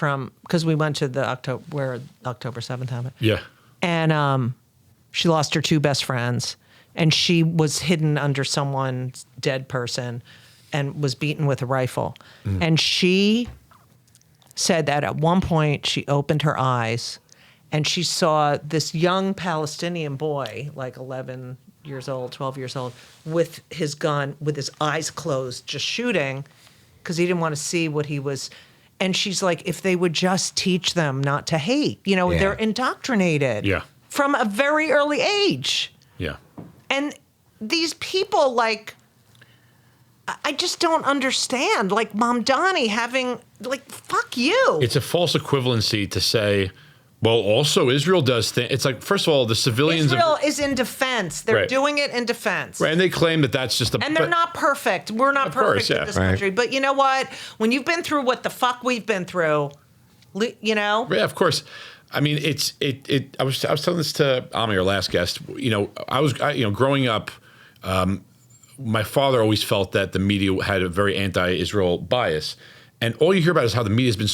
because we went to the October 7th happened. Yeah, and she lost her two best friends. And she was hidden under someone's dead person and was beaten with a rifle. And she said that at one point she opened her eyes and she saw this young Palestinian boy, like 11 years old, 12 years old, with his gun, with his eyes closed, just shooting because he didn't want to see what he was. And she's like, if they would just teach them not to hate, they're indoctrinated from a very early age. Yeah. And these people, like, I just don't understand. Like, Mom Donnie having, like, fuck you. It's a false equivalency to say, well, also Israel does things. It's like, first of all, the civilians. Israel is in defense. They're doing it in defense. Right. And they claim that that's just And they're not perfect. We're not perfect in this country. But you know what? When you've been through what the fuck we've been through, Yeah, of course. I mean, I was telling this to Ami, our last guest. Growing up, my father always felt that the media had a very anti-Israel bias. And all you hear about is how the media has been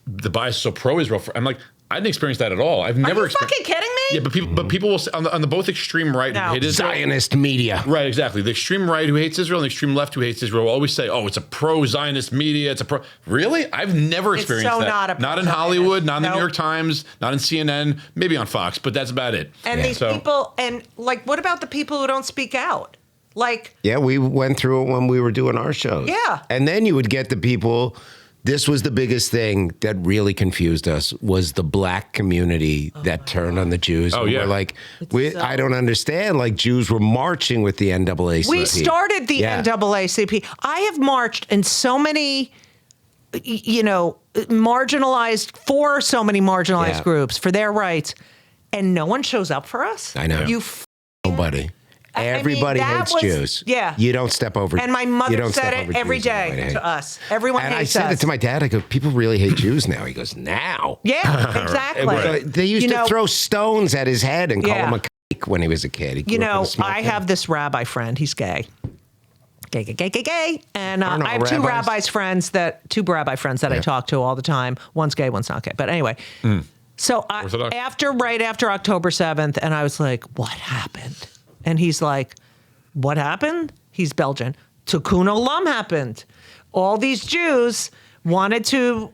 the bias is so pro-Israel. I'm like, I didn't experience that at all. I've never. Are you fucking kidding me? Yeah, but people will say on the both extreme right who hate Israel, Zionist media. Right, exactly. The extreme right who hates Israel and the extreme left who hates Israel will always say, "Oh, it's a pro-Zionist media. It's a pro." Really? I've never experienced that. Not in Hollywood, not in the New York Times, not in CNN, maybe on Fox, but that's about it. And these people, and like, what about the people who don't speak out? Like, yeah, we went through it when we were doing our shows. Yeah, and then you would get the people. This was the biggest thing that really confused us was the black community that turned on the Jews. Oh, yeah. We're like, I don't understand. Like, Jews were marching with the NAACP. We started the NAACP. I have marched in so many, marginalized groups for their rights, and no one shows up for us. I know. Nobody. Everybody hates Jews. Yeah. You don't step over. And my mother said it every day to us. Everyone hates us. And I said it to my dad. I go, people really hate Jews now. He goes, now? Yeah, exactly. They used to throw stones at his head and call him a kike when he was a kid. I have this rabbi friend. He's gay. Gay. And I have two rabbi friends that I talk to all the time. One's gay, one's not gay. But anyway. So right after October 7th, and I was like, what happened? And he's like, what happened? He's Belgian. Tikkun Olam happened. All these Jews wanted to,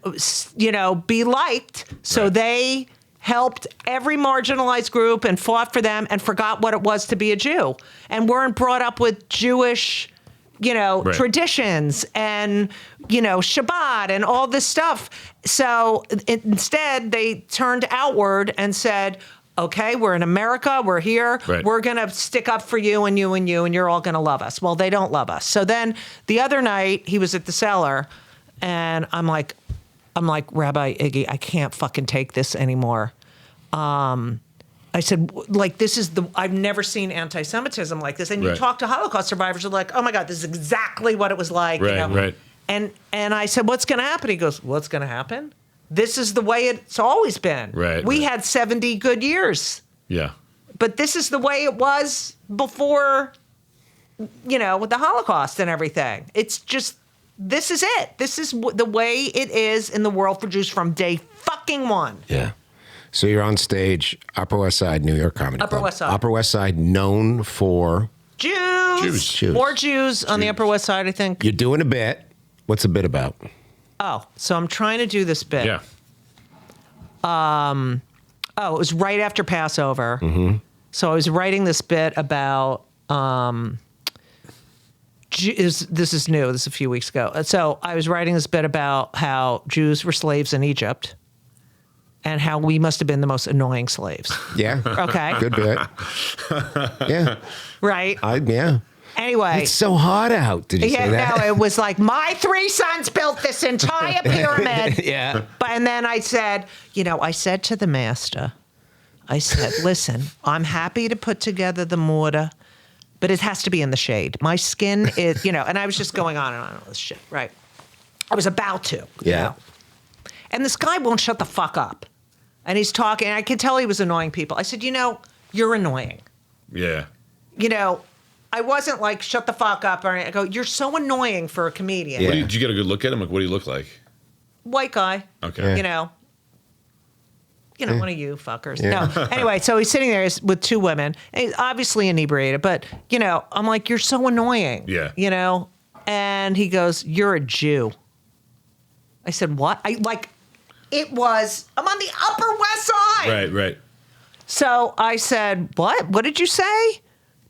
be liked. So they helped every marginalized group and fought for them and forgot what it was to be a Jew and weren't brought up with Jewish, traditions and, Shabbat and all this stuff. So instead, they turned outward and said, okay, we're in America, we're here, we're going to stick up for you and you and you, and you're all going to love us. Well, they don't love us. So then the other night, he was at the cellar, and I'm like, Rabbi Iggy, I can't fucking take this anymore. I said, like, I've never seen anti-Semitism like this. And you talk to Holocaust survivors, are like, oh my God, this is exactly what it was like. Right. And I said, what's going to happen? He goes, what's going to happen? This is the way it's always been. We had 70 good years. Yeah. But this is the way it was before, with the Holocaust and everything. It's just, this is it. This is the way it is in the world for Jews from day fucking one. Yeah. So you're on stage, Upper West Side, New York Comedy Club. West Side. Upper West Side known for? Jews. More Jews on the Upper West Side, I think. You're doing a bit. What's the bit about? Oh, so I'm trying to do this bit. Yeah. It was right after Passover. Mm-hmm. So I was writing this bit about, this is new, this is a few weeks ago. So I was writing this bit about how Jews were slaves in Egypt and how we must have been the most annoying slaves. Yeah. Okay. Good bit. Yeah. Right? Yeah. Anyway. It's so hot out. Did you say that? No, it was like, my 3 sons built this entire pyramid. Yeah. And then I said, I said to the master, I said, listen, I'm happy to put together the mortar, but it has to be in the shade. My skin is, and I was just going on and on all this shit, right? I was about to. Yeah. And this guy won't shut the fuck up. And he's talking, and I could tell he was annoying people. I said, you're annoying. Yeah. I wasn't like, shut the fuck up. Or I go, you're so annoying for a comedian. Yeah. Did you get a good look at him? Like, what do you look like? White guy. Okay. One of you fuckers. Yeah. No. Anyway, so he's sitting there with 2 women. And he's obviously inebriated, but, I'm like, you're so annoying. Yeah. And he goes, you're a Jew. I said, what? I'm on the Upper West Side. Right. So I said, what? What did you say?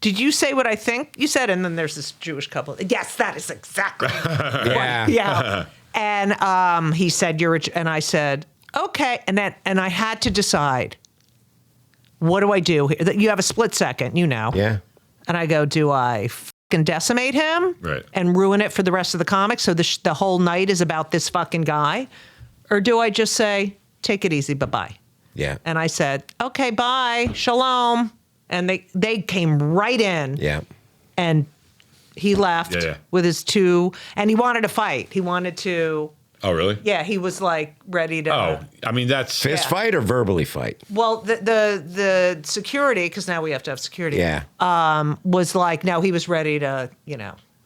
Did you say what I think you said? And then there's this Jewish couple. Yes, that is exactly. Yeah. Yeah. And he said, and I said, okay. And I had to decide, what do I do? You have a split second, Yeah. And I go, do I fucking decimate him and ruin it for the rest of the comics so the whole night is about this fucking guy? Or do I just say, take it easy, bye-bye? Yeah. And I said, okay, bye, shalom. And they came right in. Yeah. And he left with his two, and he wanted to fight. He wanted to. Oh, really? Yeah, he was like ready to. Oh, I mean, that's fist fight or verbally fight? Well, the security, because now we have to have security. Yeah. Was like, no, he was ready to,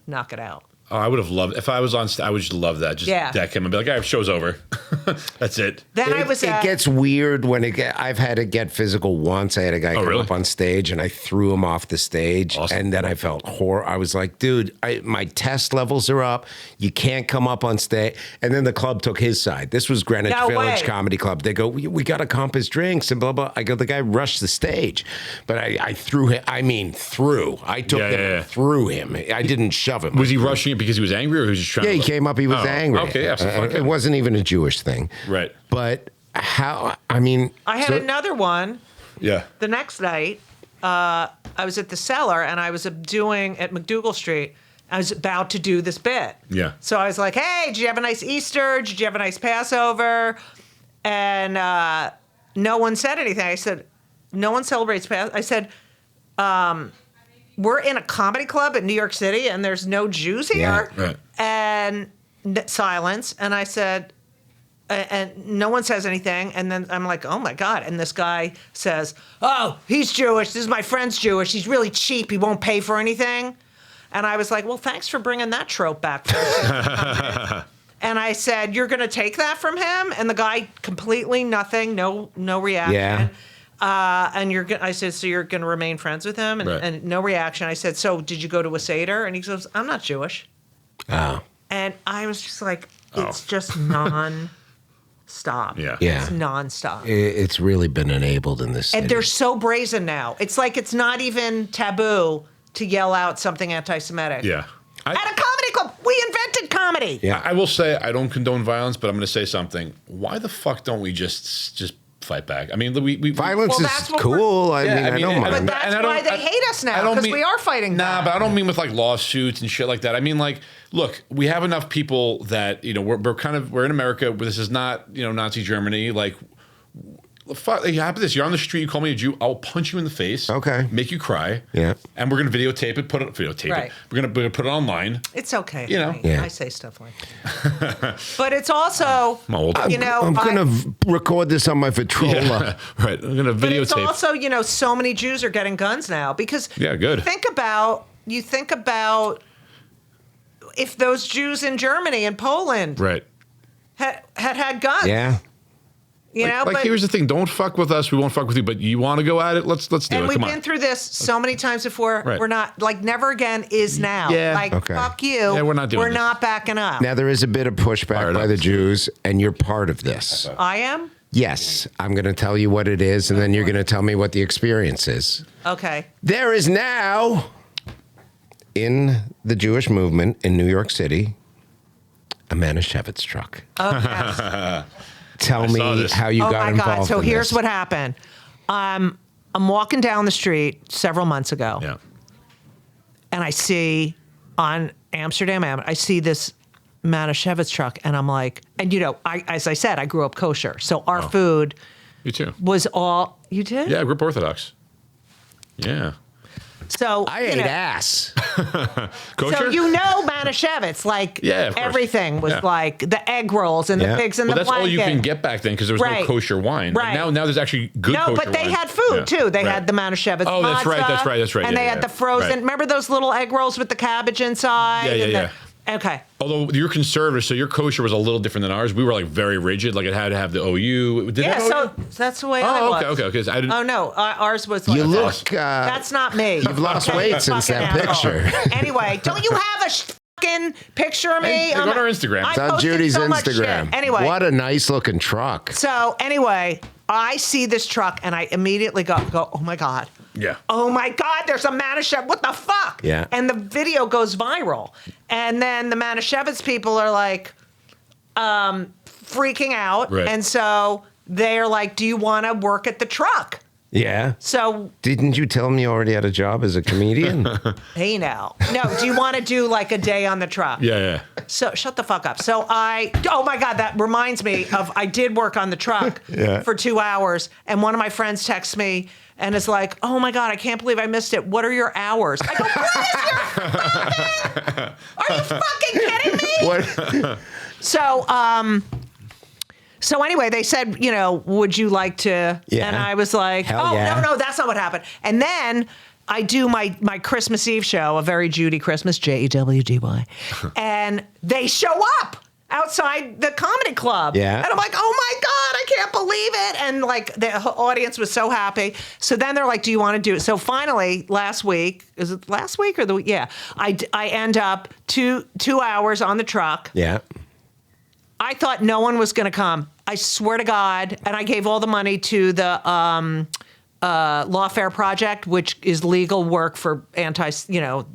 knock it out. Oh, I would have loved if I was on. I would just love that. Just deck him and be like, "All right, show's over. That's it." Then it gets weird when I've had to get physical once. I had a guy come up on stage and I threw him off the stage, and then I felt horror. I was like, "Dude, my test levels are up. You can't come up on stage." And then the club took his side. This was Greenwich Village Comedy Club. They go, "We got to comp his drinks and blah blah." I go, "The guy rushed the stage," but I threw him. I mean, threw. I took him and threw him. I didn't shove him. Was he rushing it because he was angry, or he was just trying? Yeah, he came up. He was angry. Okay, it wasn't even a Jewish thing, right? But how? I mean, I had another one. Yeah. The next night, I was at the Cellar, and I was doing at McDougal Street. I was about to do this bit. Yeah. So I was like, "Hey, did you have a nice Easter? Did you have a nice Passover?" And no one said anything. I said, "No one celebrates Passover." I said, we're in a comedy club in New York City, and there's no Jews here. Yeah, right. And silence. And I said, and no one says anything. And then I'm like, oh my God. And this guy says, oh, he's Jewish. This is my friend's Jewish. He's really cheap. He won't pay for anything. And I was like, well, thanks for bringing that trope back. And I said, you're going to take that from him? And the guy completely nothing, no reaction. Yeah. And I said, so you're going to remain friends with him? And no reaction. I said, so did you go to a Seder? And he goes, I'm not Jewish. Oh. And I was just like, it's just non-stop. Yeah. Yeah. It's non-stop. It's really been enabled in this city. And they're so brazen now. It's like it's not even taboo to yell out something anti-Semitic. Yeah. At a comedy club. We invented comedy. Yeah. I will say I don't condone violence, but I'm going to say something. Why the fuck don't we just fight back? I mean, we violence is cool. I don't mind. But that's why they hate us now, because we are fighting back. But I don't mean with like lawsuits and shit like that. I mean, like, look, we have enough people that, we're in America, but this is not, Nazi Germany. Like, fuck, you have this. You're on the street, you call me a Jew, I'll punch you in the face. Okay. Make you cry. Yeah. And we're going to videotape it, it. We're going to put it online. It's okay. Yeah. I say stuff like that. But it's also, I'm old. I'm going to record this on my Vitrola. Yeah, right. I'm going to videotape. But it's also, so many Jews are getting guns now because good. You think about if those Jews in Germany and Poland had guns. Yeah. But here's the thing: don't fuck with us. We won't fuck with you. But you want to go at it? Let's do it. And we've been through this so many times before. Right. We're not like never again is now. Yeah. Fuck you. Yeah, we're not doing this. We're not backing up. Now there is a bit of pushback by the Jews, and you're part of this. I am. Yes, I'm going to tell you what it is, and then you're going to tell me what the experience is. Okay. There is now in the Jewish movement in New York City a Manischewitz truck. Oh, yes. Tell me how you got involved. Oh my God! So here's this. what happened. I'm walking down the street several months ago. Yeah. And I see on Amsterdam, I see this Manischewitz truck, and I'm like, and as I said, I grew up kosher, so our food. You too. Was all you did? Yeah, I grew up Orthodox. Yeah. So I ate ass. Kosher? So Manischewitz, everything was like the egg rolls and the pigs and the that's blanket. all you can get back then because there was no kosher wine. Right. Like now there's actually good kosher wine. No, but they had food too. They had the Manischewitz. Oh, that's right. And they had the frozen. Remember those little egg rolls with the cabbage inside? Yeah. Okay. Although you're conservative, so your kosher was a little different than ours. We were like very rigid. Like it had to have the OU. So that's the way I was. Okay. I didn't. Oh no, ours was. Like you look. That's not me. You've lost weight since that picture. Anyway, don't you have a fucking picture of me? Go to our Instagram. It's on Judy's Instagram. Anyway, what a nice looking truck. So anyway, I see this truck and I immediately go, oh my God. Yeah. Oh my God, there's a Manischewitz. What the fuck? Yeah. And the video goes viral. And then the Manischewitz people are like, freaking out. Right. And so they're like, do you want to work at the truck? Yeah. So didn't you tell him you already had a job as a comedian? hey now. No, do you want to do like a day on the truck? Yeah. So shut the fuck up. So oh my God, that reminds me of, I did work on the truck for 2 hours. And one of my friends texts me and is like, oh my God, I can't believe I missed it. What are your hours? I go, what is your fucking, are you fucking kidding me? What? So anyway, they said, would you like to? Yeah. And I was like, no, that's not what happened. And then I do my Christmas Eve show, A Very Judy Christmas, JEWGY. And they show up outside the comedy club. Yeah. And I'm like, oh my God, I can't believe it. And like the audience was so happy. So then they're like, do you want to do it? So finally, last week, is it last week or the week? Yeah. I end up 2 hours on the truck. Yeah. I thought no one was going to come. I swear to God. And I gave all the money to the Lawfare Project, which is legal work for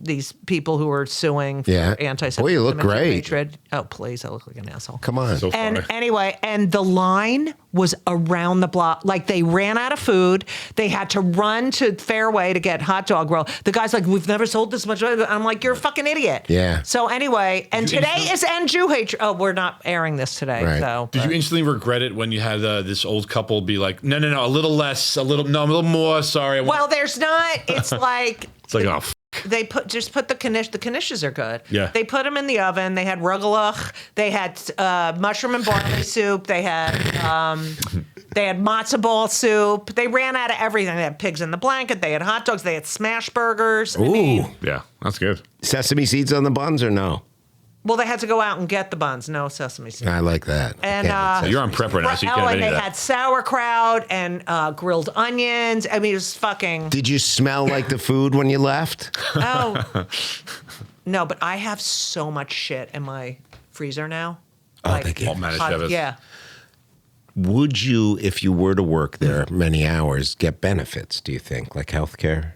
these people who are suing for anti-Semitism. Boy, you look great. Hatred. Oh, please. I look like an asshole. Come on. So And funny. anyway, and the line was around the block. Like they ran out of food. They had to run to Fairway to get hot dog roll. The guy's like, we've never sold this much. I'm like, you're a fucking idiot. Yeah. So anyway, and today is End Jew Hatred. Oh, we're not airing this today. Right. So Did you instantly regret it when you had this old couple be like, no, a little less, a little more, sorry. Well, there's not. It's like it's like, oh, they put the knish. The knishes are good. Yeah. They put them in the oven. They had rugelach. They had mushroom and barley soup. They had matzo ball soup. They ran out of everything. They had pigs in the blanket. They had hot dogs. They had smash burgers. Ooh. yeah, that's good. Sesame seeds on the buns or no? Well, they had to go out and get the buns. No sesame seeds. I like that. And So you're on prep right now, so you can't have and any they of had that. sauerkraut and grilled onions. I mean, it was fucking. Did you smell like the food when you left? Oh. No, but I have so much shit in my freezer now. They give All Manischewitz. Yeah. Would you, if you were to work there many hours, get benefits, do you think, like health care?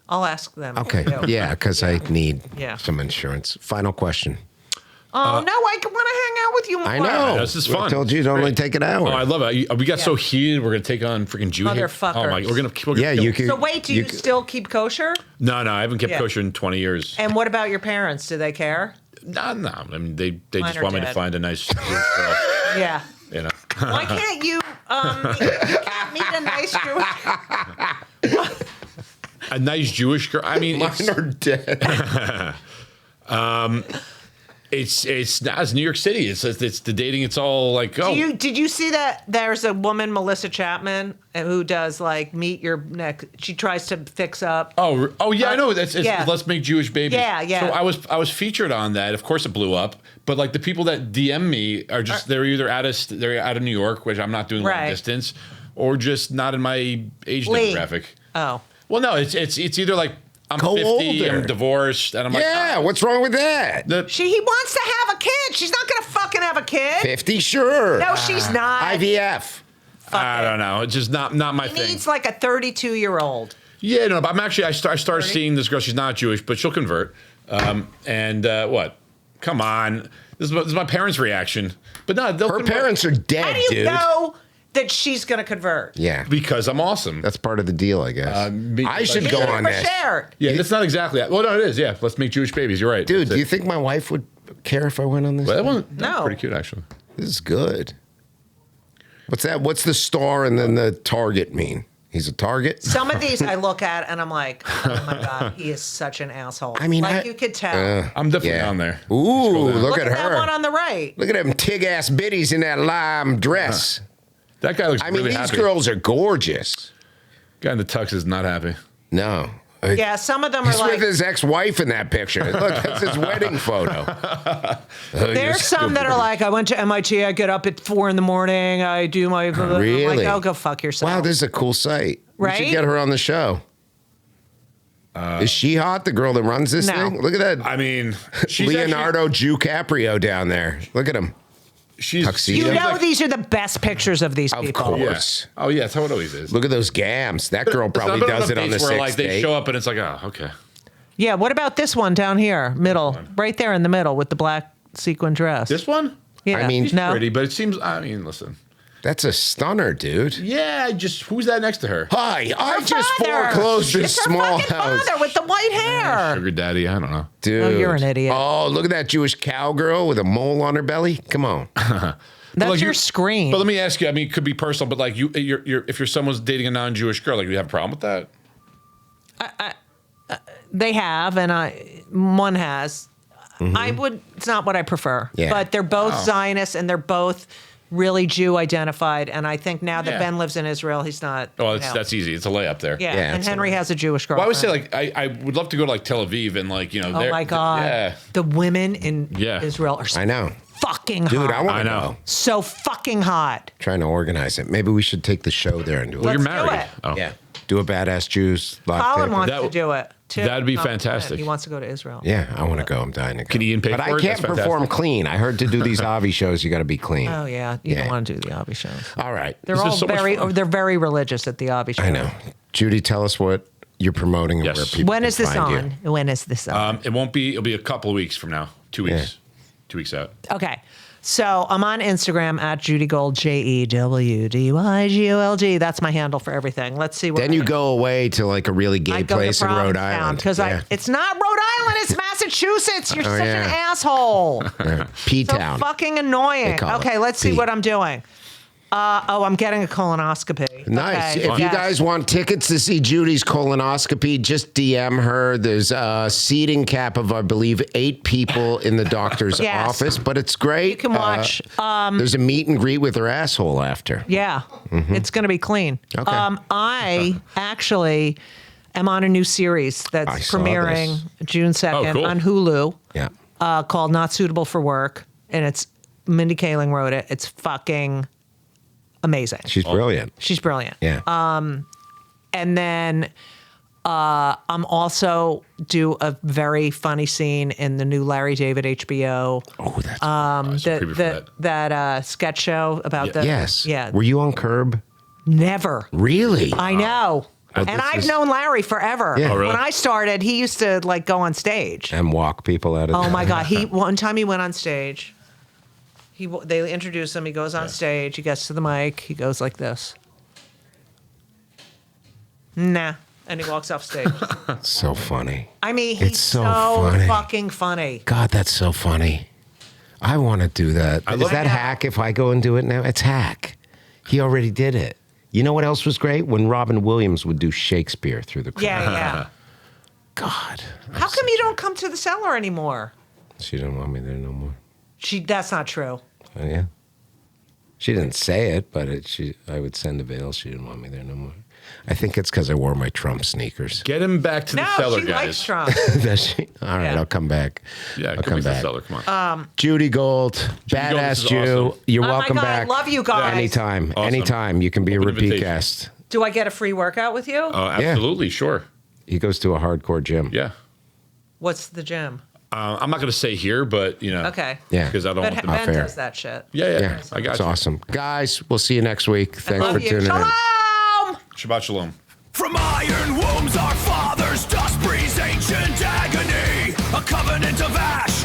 I'll ask them. Okay. too. Yeah, because I need Yeah. some insurance. Final question. Oh, no, I want to hang out with you more. I know. This is fun. I told you it'd only take an hour. Oh, I love it. We got so heated. We're gonna take on freaking Jew. Motherfuckers. Oh my, we're gonna Yeah, you could. So wait, do you still keep kosher? No, I haven't kept Yeah. kosher in 20 years. And what about your parents? Do they care? No. I mean, they Mine just are want me to dead. find a nice Jewish girl. Yeah. You know. Why can't you meet a nice Jewish? A nice Jewish girl. I mean, Mine are dead. it's New York City. It's the dating. It's all like, oh, Did you see that there's a woman, Melissa Chapman, who does like meet your neck? She tries to fix up. oh yeah, I know. It's yeah. Let's Make Jewish Babies. Yeah. So I was featured on that. Of course, it blew up. But like the people that DM me are just they're either out of New York, which I'm not doing long Right. distance, or just not in my age Lee. demographic. Oh. Well, no, it's either like I'm Go 50, older. I'm divorced, and I'm Yeah, like, what's wrong with that? He wants to have a kid. She's not gonna fucking have a kid. 50, sure. No, she's not. IVF. I don't know. It's just not my He thing. needs like a 32-year-old. Yeah, no, but I'm actually I started seeing this girl. She's not Jewish, but she'll convert. What? Come on, this is my parents' reaction. But no, they'll Her convert parents are dead, How do you dude. know that she's gonna convert? Yeah. because I'm awesome. That's part of the deal, I guess. I should You go never on this. shared. Yeah, that's not exactly that. Well, no, it is. Yeah, let's make Jewish babies. You're right. Dude, That's do you it. think my wife would care if I went on this? Well, that thing? one, that's No. pretty cute, actually. This is good. What's that? What's the star and then the target mean? He's a target? Some of these I look at and I'm like, oh my God, he is such an asshole. I mean, like you could tell. I'm definitely on there. Ooh, look at that one her. on the right. Look at them tig-ass biddies in that lime dress. That guy looks I mean, really these happy. girls are gorgeous. Guy in the tux is not happy. No. Yeah, some of them He's are with like. his ex-wife in that picture. Look, that's his wedding photo. There's some that are like, I went to MIT. I get up at 4 a.m. I do my. Really? I'm like, oh, go fuck yourself. Wow, this is a cool site. We Right? should get her on the show. Is she hot, the girl that runs this No. thing? Look at that. I mean, she's Leonardo DiCaprio down there. Look at him. She's Tuxedo. You know, like, these are the best pictures of these Of people. yeah. course. Oh yeah, that's how it always is. Look at those gams. That girl It's not probably been does it on the dates where sixth like they date. show up and it's like, oh, okay. Yeah, what about this one down here, middle, right there in the middle with the black sequin dress. This one? Yeah. I mean, She's pretty, but it seems, I mean, listen. That's a stunner, dude. Yeah, who's that next to her? Hi, I Her just father. foreclosed this It's her small fucking house. father with the white hair. Sugar daddy, I don't know. Dude. Oh, you're an idiot. Oh, look at that Jewish cowgirl with a mole on her belly. Come on. That's like your you- screen. But let me ask you, I mean, it could be personal, but like if your someone's dating a non-Jewish girl, like, do you have a problem with that? They have, and one has. It's not what I prefer. Yeah. But they're both Zionists, and they're both really Jew identified. And I think now that Yeah. Ben lives in Israel, he's not. Oh, you know. that's easy. It's a layup there. Yeah, Yeah, and it's Henry has a Jewish girlfriend. Well, I would say, like, I would love to go to, like, Tel Aviv and, like, you know. Oh my God. Yeah. The women in Yeah. Israel are so I know. fucking hot. Dude, I want I to know. go. So fucking hot. Trying to organize it. Maybe we should take the show there and do it. Well, you're Let's do married. it. Oh. Yeah. Do a badass Jews live Colin tape. wants That to do it, too. that'd be Oh, fantastic. He wants to go to Israel. Yeah, I want to go. I'm dying to go. Can Ian pay but for I it? can't That's perform fantastic. clean. I heard to do these Avi shows, you got to be clean. Oh, yeah. You Yeah. don't want to do the Avi shows. All right. They're This is all so much fun. they're very religious at the Avi show. I know. Judy, tell us what you're promoting and Yes. where people When can is this find you. on? When is this on? It'll be a couple of weeks from now. 2 weeks. Yeah. 2 weeks out. Okay. So I'm on Instagram at Judy Gold, JEWDYGOLD. That's my handle for everything. Let's see what Then you go away to like a really gay I go place to in Rhode Provincetown, Island. because it's not Rhode Island, it's Massachusetts. You're such an yeah. asshole. So P-Town. fucking annoying. They call it Okay, let's see P. what I'm doing. I'm getting a colonoscopy. Nice. Okay, If you yes. guys want tickets to see Judy's colonoscopy, just DM her. There's a seating cap of, I believe, 8 people in the doctor's Yes. office, but it's great. You can watch. There's a meet and greet with her asshole after. Yeah, it's going to be clean. Okay. I actually am on a new series I that's saw premiering June 2nd cool. on Hulu Yeah. called Not Suitable for Work. And it's Mindy Kaling wrote it. It's fucking amazing. She's brilliant. She's brilliant. Yeah. And then I'm also do a very funny scene in the new Larry David HBO Oh, that's So creepy for that sketch show about the yes. yeah Were you on Curb? never. Really? I know. But And this I've is- known Larry forever. Yeah. Oh, really? When I started, he used to like go on stage. And walk people out of Oh my God! One time he went on stage. They introduce him. He goes on stage. He gets to the mic. He goes like this. Nah, and he walks off stage. So funny. I mean, he's It's so so funny. fucking funny. God, that's so funny. I want to do that. Is love- that hack if I go and do it now? It's hack. He already did it. You know what else was great? When Robin Williams would do Shakespeare through the crowd. Yeah. God. How come you don't come to the cellar anymore? She didn't want me there no more. That's not true. Oh, yeah. She didn't say it, but I would send a veil. She didn't want me there no more. I think it's because I wore my Trump sneakers. Get him back to the No, cellar, she guys. likes Trump. Does she? All right, Yeah. I'll come back. Yeah, I'll get come back to the back. cellar. Come on. Judy Gold, Gold, badass this is Jew. awesome. You're Oh my welcome God, I back. love you guys. Anytime. Awesome. Anytime. You can be a Open repeat invitation. guest. Do I get a free workout with you? Oh, absolutely, sure. He goes to a hardcore gym. Yeah. What's the gym? I'm not going to say here, but you know. Okay. Yeah. Because I don't But want Ben them. fair. does that shit. Yeah. Yeah, I got it's you. awesome. Guys, we'll see you next week. Thanks Love for you. tuning in. Shalom! Shabbat shalom. From iron wombs our fathers dust breeze ancient agony, a covenant of ash